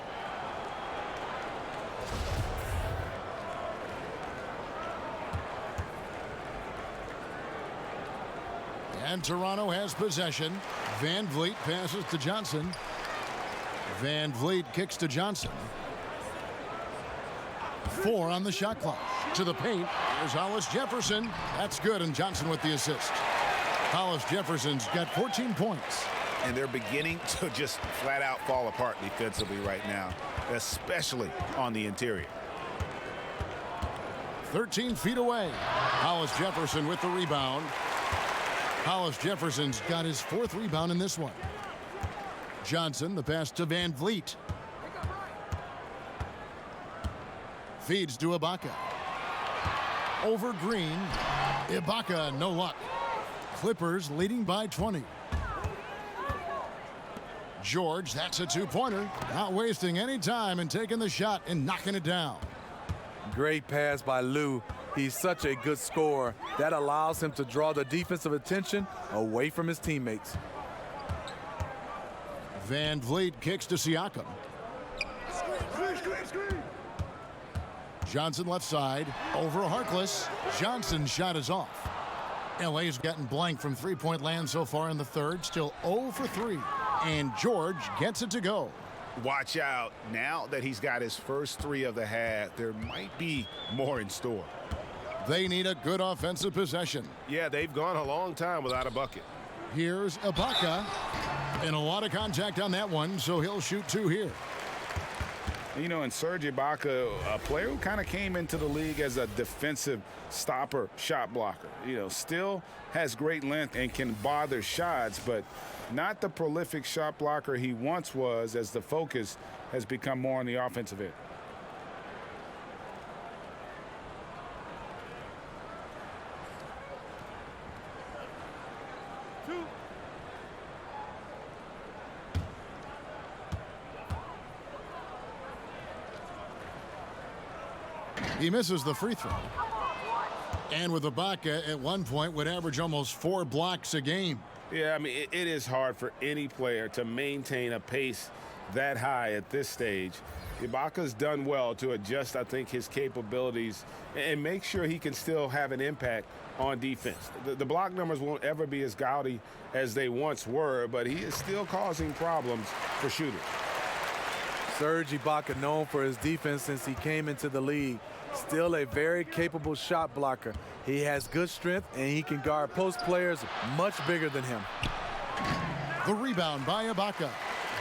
And Toronto has possession. Van Vliet passes to Johnson. Van Vliet kicks to Johnson. 4 on the shot clock. To the paint. There's Hollis Jefferson. That's good, and Johnson with the assist. Hollis Jefferson's got 14 points. And they're beginning to just flat out fall apart defensively right now, especially on the interior. 13 feet away. Hollis Jefferson with the rebound. Hollis Jefferson's got his 4th rebound in this one. Johnson, the pass to Van Vliet. Feeds to Ibaka. Over Green. Ibaka, no luck. Clippers leading by 20. George, that's a 2-pointer. Not wasting any time and taking the shot and knocking it down. Great pass by Lou. He's such a good scorer. That allows him to draw the defensive attention away from his teammates. Van Vliet kicks to Siakam. Johnson left side. Over Harkless. Johnson's shot is off. LA's gotten blank from three-point land so far in the third. Still 0 for 3. And George gets it to go. Watch out. Now that he's got his first 3 of the half, there might be more in store. They need a good offensive possession. Yeah, they've gone a long time without a bucket. Here's Ibaka. And a lot of contact on that one, so he'll shoot 2 here. You know, and Serge Ibaka, a player who kind of came into the league as a defensive stopper, shot blocker. You know, still has great length and can bother shots, but not the prolific shot blocker he once was, as the focus has become more on the offensive end. He misses the free throw. And with Ibaka at one point would average almost 4 blocks a game. Yeah, I mean, it is hard for any player to maintain a pace that high at this stage. Ibaka's done well to adjust, I think, his capabilities and make sure he can still have an impact on defense. The block numbers won't ever be as gaudy as they once were, but he is still causing problems for shooters. Serge Ibaka, known for his defense since he came into the league. Still a very capable shot blocker. He has good strength, and he can guard post players much bigger than him. The rebound by Ibaka.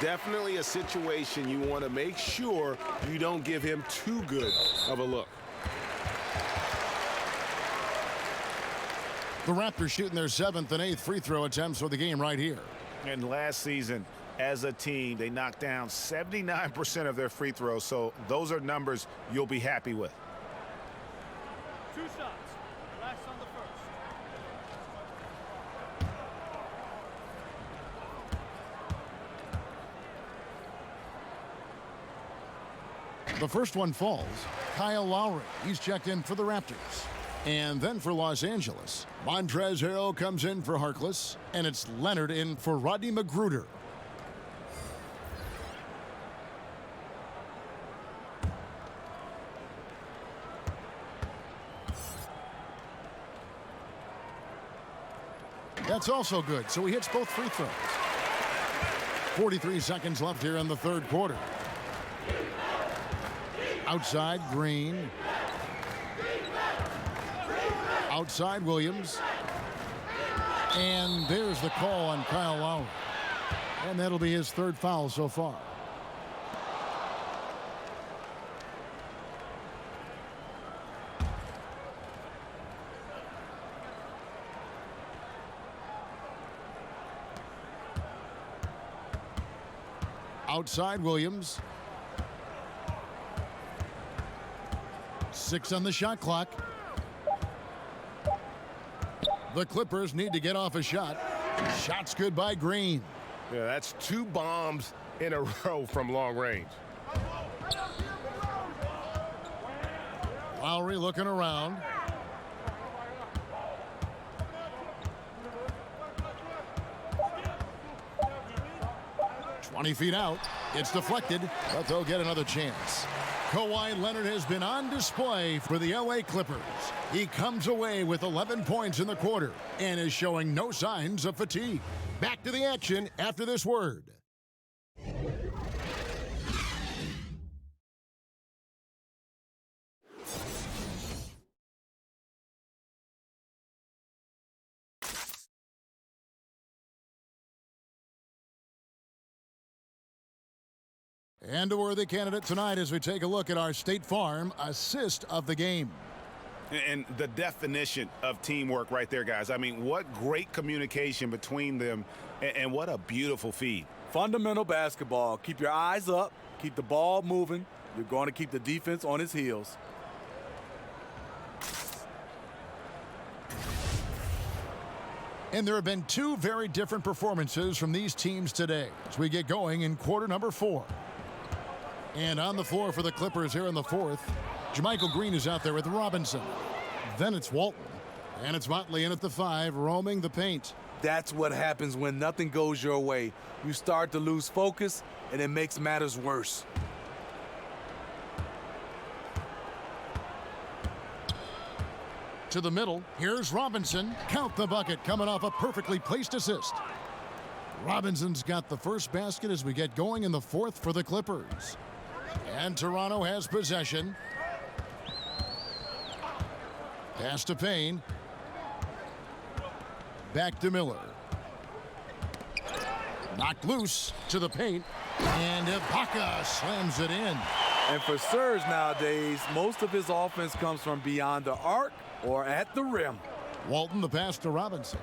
Definitely a situation you want to make sure you don't give him too good of a look. The Raptors shooting their 7th and 8th free throw attempts for the game right here. And last season, as a team, they knocked down 79% of their free throws, so those are numbers you'll be happy with. 2 shots. Last on the first. The first one falls. Kyle Lowry, he's checked in for the Raptors. And then for Los Angeles, Montrezl Harrell comes in for Harkless, and it's Leonard in for Rodney Magruder. That's also good, so he hits both free throws. 43 seconds left here in the third quarter. Outside, Green. Outside, Williams. And there's the call on Kyle Lowry. And that'll be his third foul so far. Outside Williams. 6 on the shot clock. The Clippers need to get off a shot. Shot's good by Green. Yeah, that's 2 bombs in a row from long range. Lowry looking around. "20 feet out. It's deflected, but they'll get another chance." Kawhi Leonard has been on display for the LA Clippers. He comes away with 11 points in the quarter and is showing no signs of fatigue. Back to the action after this word. And a worthy candidate tonight as we take a look at our State Farm assist of the game. And the definition of teamwork right there, guys. I mean, what great communication between them, and what a beautiful feed. Fundamental basketball. Keep your eyes up. Keep the ball moving. You're going to keep the defense on its heels. And there have been 2 very different performances from these teams today as we get going in quarter number 4. And on the floor for the Clippers here in the 4th, JaMychal Green is out there with Robinson. Then it's Walton. And it's Motley in at the 5, roaming the paint. That's what happens when nothing goes your way. You start to lose focus, and it makes matters worse. To the middle, here's Robinson. Count the bucket coming off a perfectly placed assist. Robinson's got the first basket as we get going in the 4th for the Clippers. And Toronto has possession. Pass to Payne. Back to Miller. Knocked loose to the paint. And Ibaka slams it in. And for Serge nowadays, most of his offense comes from beyond the arc or at the rim. Walton, the pass to Robinson.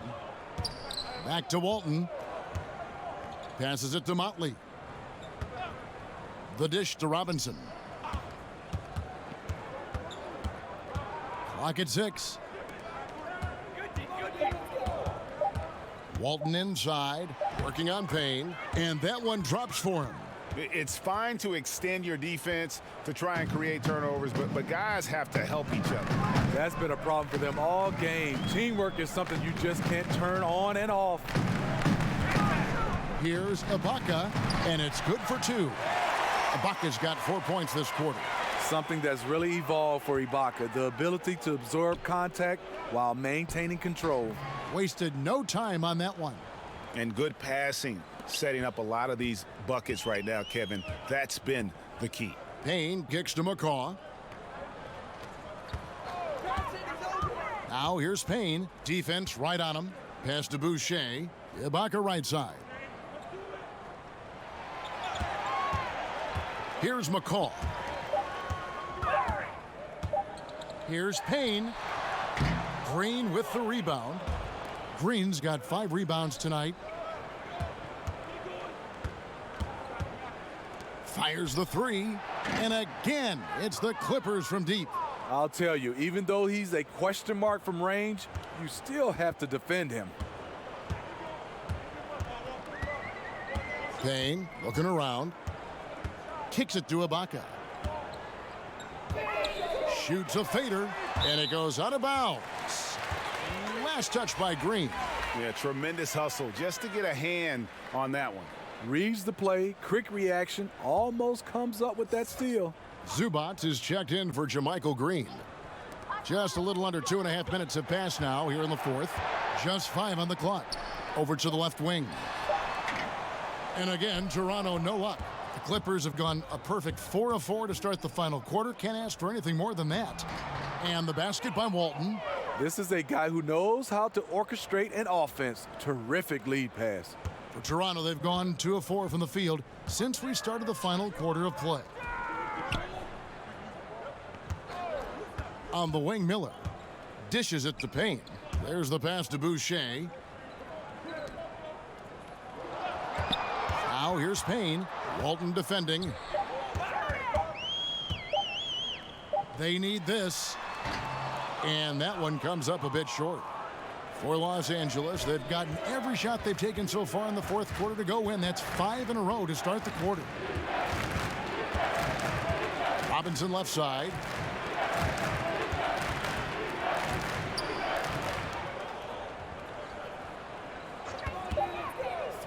Back to Walton. Passes it to Motley. The dish to Robinson. Clock at 6. Walton inside, working on Payne, and that one drops for him. It's fine to extend your defense to try and create turnovers, but guys have to help each other. That's been a problem for them all game. Teamwork is something you just can't turn on and off. Here's Ibaka, and it's good for 2. Ibaka's got 4 points this quarter. Something that's really evolved for Ibaka, the ability to absorb contact while maintaining control. Wasted no time on that one. And good passing, setting up a lot of these buckets right now, Kevin. That's been the key. Payne kicks to McCaw. Now here's Payne. Defense right on him. Pass to Boucher. Ibaka right side. Here's McCaw. Here's Payne. Green with the rebound. Green's got 5 rebounds tonight. Fires the 3. And again, it's the Clippers from deep. I'll tell you, even though he's a question mark from range, you still have to defend him. Payne looking around. Kicks it to Ibaka. Shoots a fader, and it goes out of bounds. Last touch by Green. Yeah, tremendous hustle just to get a hand on that one. Reads the play, quick reaction, almost comes up with that steal. Zubac is checked in for JaMychal Green. Just a little under 2.5 minutes have passed now here in the 4th. Just 5 on the clock. Over to the left wing. And again, Toronto no luck. The Clippers have gone a perfect 4 of 4 to start the final quarter. Can't ask for anything more than that. And the basket by Walton. This is a guy who knows how to orchestrate an offense. Terrific lead pass. For Toronto, they've gone 2 of 4 from the field since we started the final quarter of play. On the wing, Miller dishes it to Payne. There's the pass to Boucher. Now here's Payne. Walton defending. They need this. And that one comes up a bit short. For Los Angeles, they've gotten every shot they've taken so far in the fourth quarter to go win. That's 5 in a row to start the quarter. Robinson left side.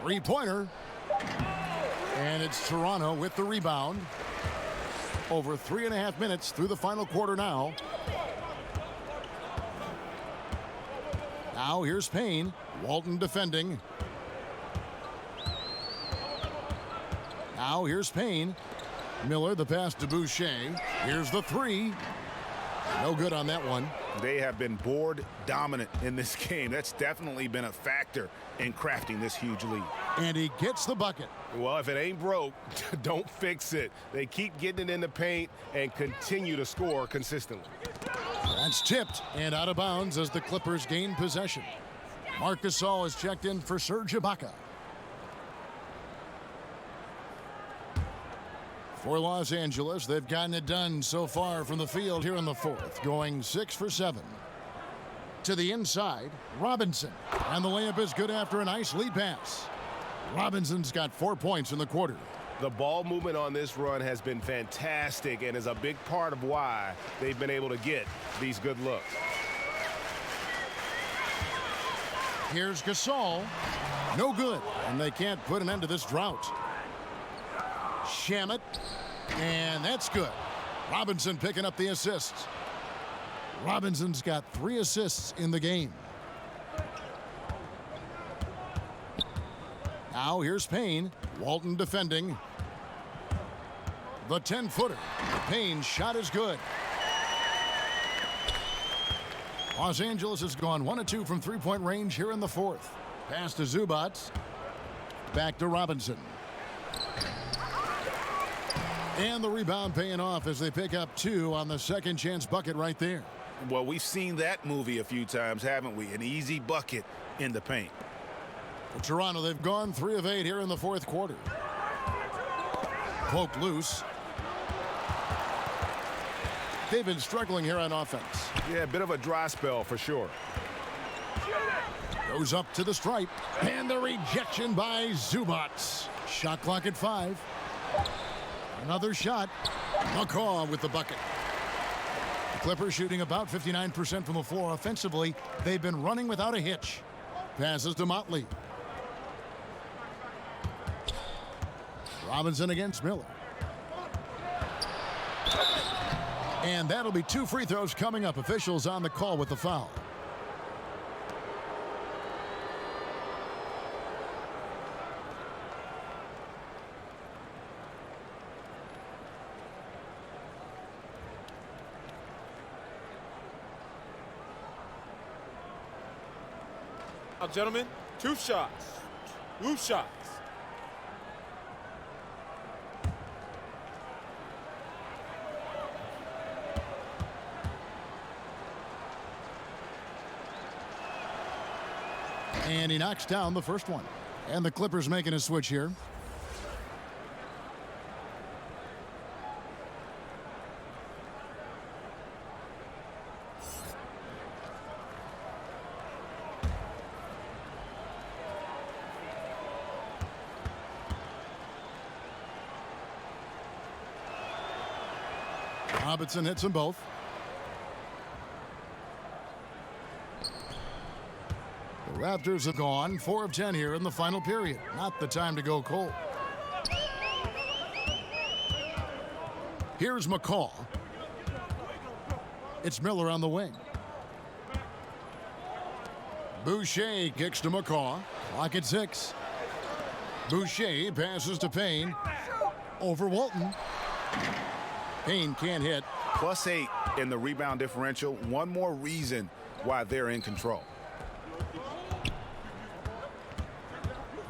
Three-pointer. And it's Toronto with the rebound. Over 3.5 minutes through the final quarter now. Now here's Payne. Walton defending. Now here's Payne. Miller, the pass to Boucher. Here's the three. No good on that one. They have been board dominant in this game. That's definitely been a factor in crafting this huge lead. And he gets the bucket. Well, if it ain't broke, don't fix it. They keep getting it in the paint and continue to score consistently. That's tipped and out of bounds as the Clippers gain possession. Marc Gasol is checked in for Serge Ibaka. For Los Angeles, they've gotten it done so far from the field here in the fourth, going 6 for 7. To the inside, Robinson. And the layup is good after a nice lead pass. Robinson's got 4 points in the quarter. The ball movement on this run has been fantastic and is a big part of why they've been able to get these good looks. Here's Gasol. No good. And they can't put an end to this drought. Shamet. And that's good. Robinson picking up the assists. Robinson's got 3 assists in the game. Now here's Payne. Walton defending. The 10-footer. Payne's shot is good. Los Angeles has gone 1 of 2 from three-point range here in the fourth. Pass to Zubac. Back to Robinson. And the rebound paying off as they pick up 2 on the second chance bucket right there. Well, we've seen that movie a few times, haven't we? An easy bucket in the paint. For Toronto, they've gone 3 of 8 here in the fourth quarter. Poked loose. They've been struggling here on offense. Yeah, a bit of a dry spell for sure. Goes up to the stripe. And the rejection by Zubac. Shot clock at 5. Another shot. McCaw with the bucket. The Clippers shooting about 59% from the floor offensively. They've been running without a hitch. Passes to Motley. Robinson against Miller. And that'll be 2 free throws coming up. Officials on the call with the foul. Now, gentlemen, 2 shots. 2 shots. And he knocks down the first one. And the Clippers making a switch here. Robinson hits them both. The Raptors have gone 4 of 10 here in the final period. Not the time to go cold. Here's McCaw. It's Miller on the wing. Boucher kicks to McCaw. Clock at 6. Boucher passes to Payne. Over Walton. Payne can't hit. +8 in the rebound differential. One more reason while they're in control.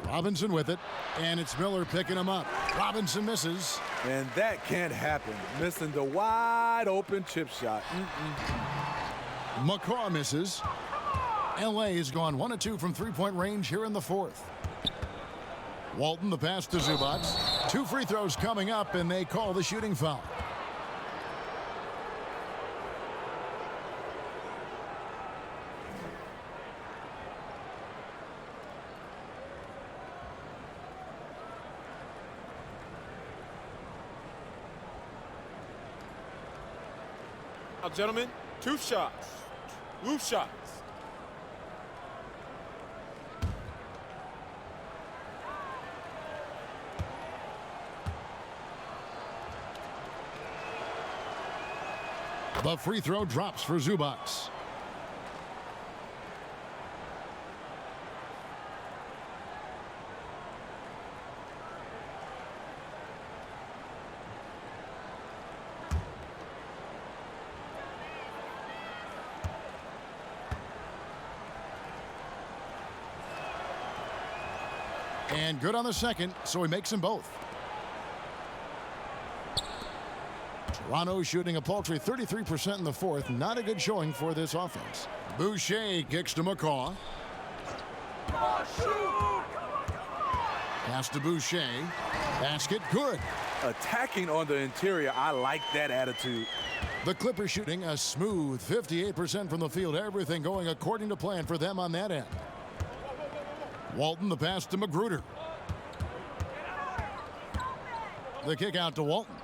Robinson with it, and it's Miller picking him up. Robinson misses. And that can't happen. Missing the wide open chip shot. McCaw misses. LA has gone 1 of 2 from three-point range here in the fourth. Walton, the pass to Zubac. 2 free throws coming up, and they call the shooting foul. Now, gentlemen, 2 shots. Loose shots. The free throw drops for Zubac. And good on the second, so he makes them both. Toronto shooting a paltry 33% in the fourth. Not a good showing for this offense. Boucher kicks to McCaw. Pass to Boucher. Basket good. Attacking on the interior, I like that attitude. The Clippers shooting a smooth 58% from the field. Everything going according to plan for them on that end. Walton, the pass to Magruder. The kick out to Walton.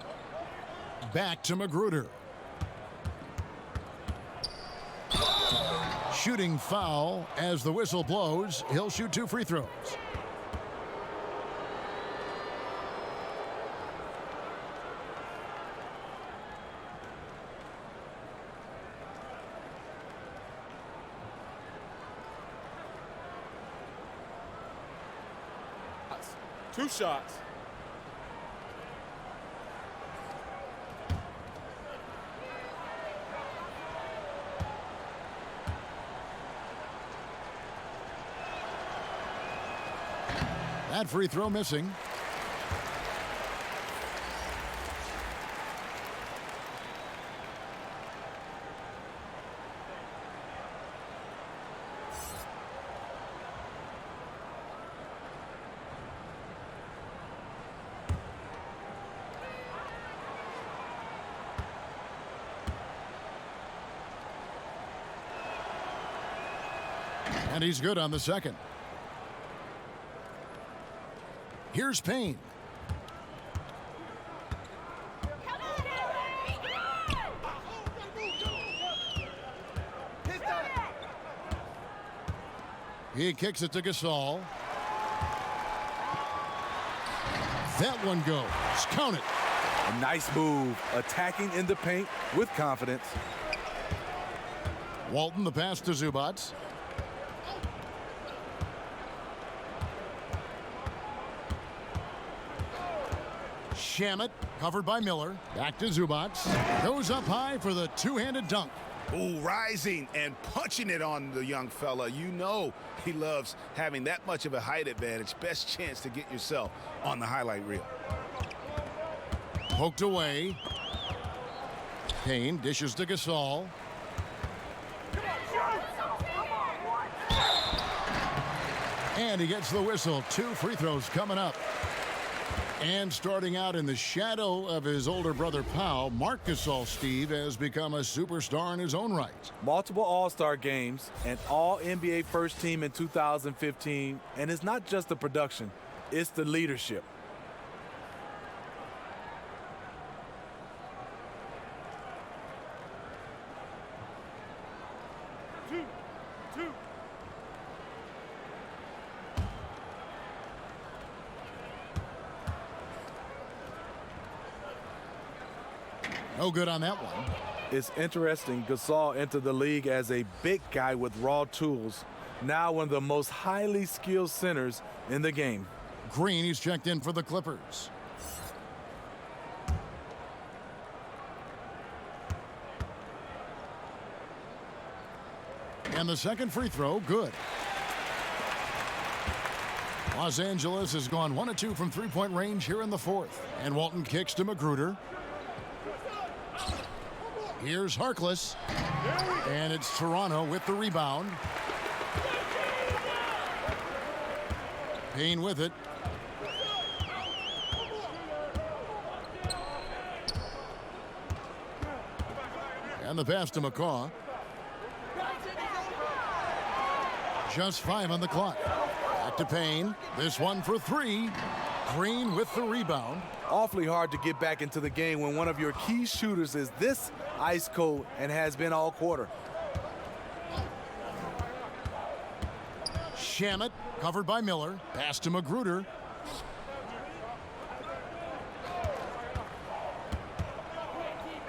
Back to Magruder. Shooting foul as the whistle blows. He'll shoot 2 free throws. Two shots. That free throw missing. And he's good on the second. Here's Payne. He kicks it to Gasol. That one goes. Count it. A nice move. Attacking in the paint with confidence. Walton, the pass to Zubac. Shamet, covered by Miller. Back to Zubac. Goes up high for the two-handed dunk. Ooh, rising and punching it on the young fella. You know he loves having that much of a height advantage. Best chance to get yourself on the highlight reel. Poked away. Payne dishes to Gasol. And he gets the whistle. 2 free throws coming up. And starting out in the shadow of his older brother Powell, Marc Gasol, Steve, has become a superstar in his own right. Multiple All-Star games and All-NBA first team in 2015. And it's not just the production, it's the leadership. No good on that one. It's interesting, Gasol entered the league as a big guy with raw tools. Now one of the most highly skilled centers in the game. Green, he's checked in for the Clippers. And the second free throw, good. Los Angeles has gone 1 of 2 from three-point range here in the fourth. And Walton kicks to Magruder. Here's Harkless. And it's Toronto with the rebound. Payne with it. And the pass to McCaw. Just 5 on the clock. Back to Payne. This one for 3. Green with the rebound. Awfully hard to get back into the game when one of your key shooters is this ice cold and has been all quarter. Shamet covered by Miller. Pass to Magruder.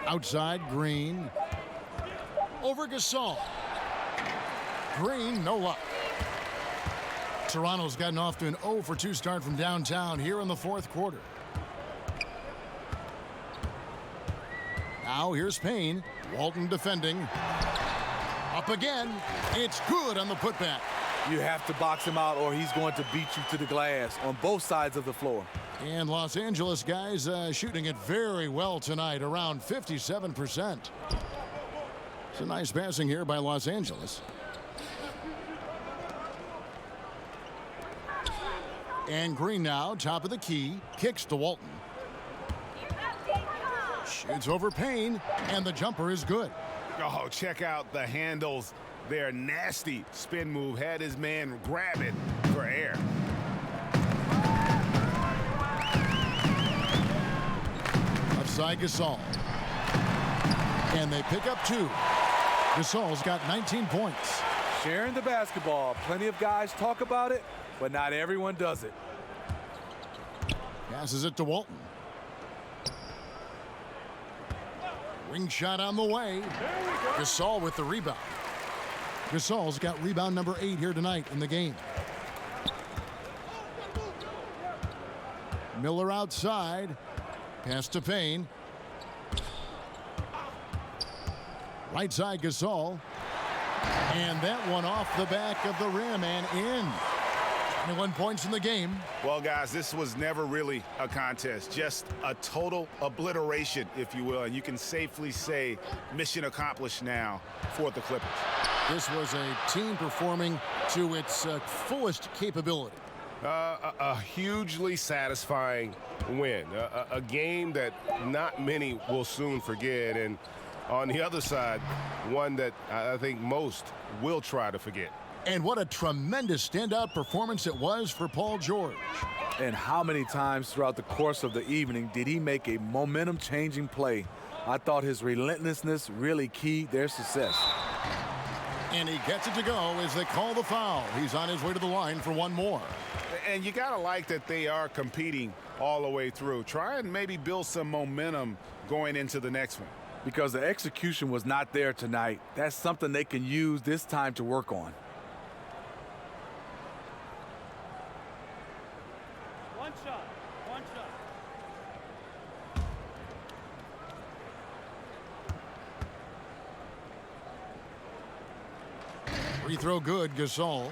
Outside, Green. Over Gasol. Green, no luck. Toronto's gotten off to an 0 for 2 start from downtown here in the fourth quarter. Now here's Payne. Walton defending. Up again. It's good on the putback. You have to box him out or he's going to beat you to the glass on both sides of the floor. And Los Angeles guys shooting it very well tonight, around 57%. It's a nice passing here by Los Angeles. And Green now, top of the key, kicks to Walton. Shoots over Payne, and the jumper is good. Oh, check out the handles. They're nasty. Spin move, had his man grab it for air. Upside Gasol. And they pick up 2. Gasol's got 19 points. Sharing the basketball. Plenty of guys talk about it, but not everyone does it. Passes it to Walton. Wing shot on the way. Gasol with the rebound. Gasol's got rebound number 8 here tonight in the game. Miller outside. Pass to Payne. Right side Gasol. And that one off the back of the rim and in. 21 points in the game. Well, guys, this was never really a contest, just a total obliteration, if you will. And you can safely say mission accomplished now for the Clippers. This was a team performing to its fullest capability. A hugely satisfying win. A game that not many will soon forget. And on the other side, one that I think most will try to forget. And what a tremendous standout performance it was for Paul George. And how many times throughout the course of the evening did he make a momentum-changing play? I thought his relentlessness really keyed their success. And he gets it to go as they call the foul. He's on his way to the line for one more. And you got to like that they are competing all the way through. Try and maybe build some momentum going into the next one. Because the execution was not there tonight. That's something they can use this time to work on. One shot. One shot. Free throw good, Gasol.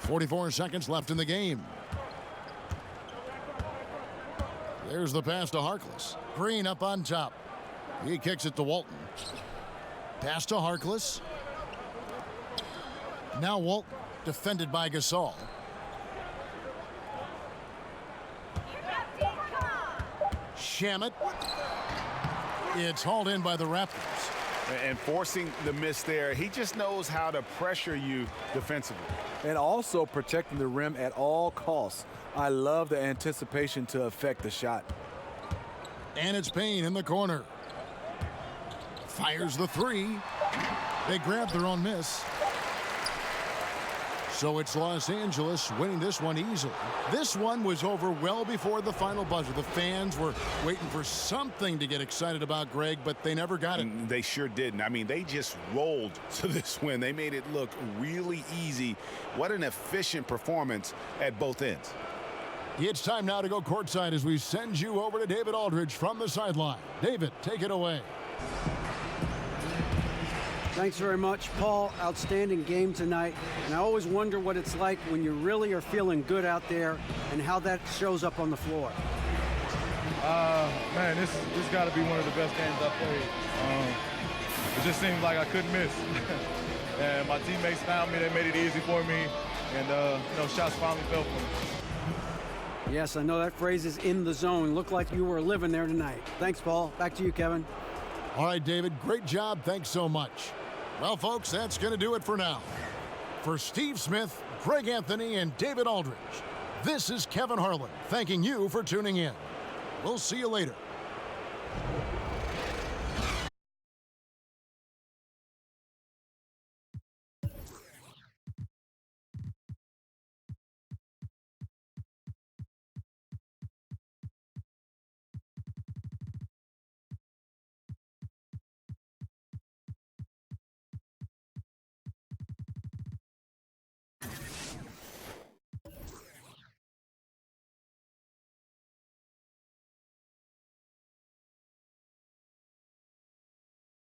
44 seconds left in the game. There's the pass to Harkless. Green up on top. He kicks it to Walton. Pass to Harkless. Now Walton, defended by Gasol. Shamet. It's hauled in by the Raptors. And forcing the miss there, he just knows how to pressure you defensively. And also protecting the rim at all costs. I love the anticipation to affect the shot. And it's Payne in the corner. Fires the 3. They grab their own miss. So it's Los Angeles winning this one easily. This one was over well before the final buzzer. The fans were waiting for something to get excited about, Greg, but they never got it. They sure didn't. I mean, they just rolled to this win. They made it look really easy. What an efficient performance at both ends. It's time now to go courtside as we send you over to David Aldridge from the sideline. David, take it away. Thanks very much, Paul. Outstanding game tonight. And I always wonder what it's like when you really are feeling good out there and how that shows up on the floor. Man, this got to be one of the best games I've played. It just seems like I couldn't miss. And my teammates found me. They made it easy for me. And, shots finally fell for me. Yes, I know that phrase is in the zone. Looked like you were living there tonight. Thanks, Paul. Back to you, Kevin. All right, David, great job. Thanks so much. Well, folks, that's going to do it for now. For Steve Smith, Greg Anthony, and David Aldridge, this is Kevin Harlan thanking you for tuning in. We'll see you later.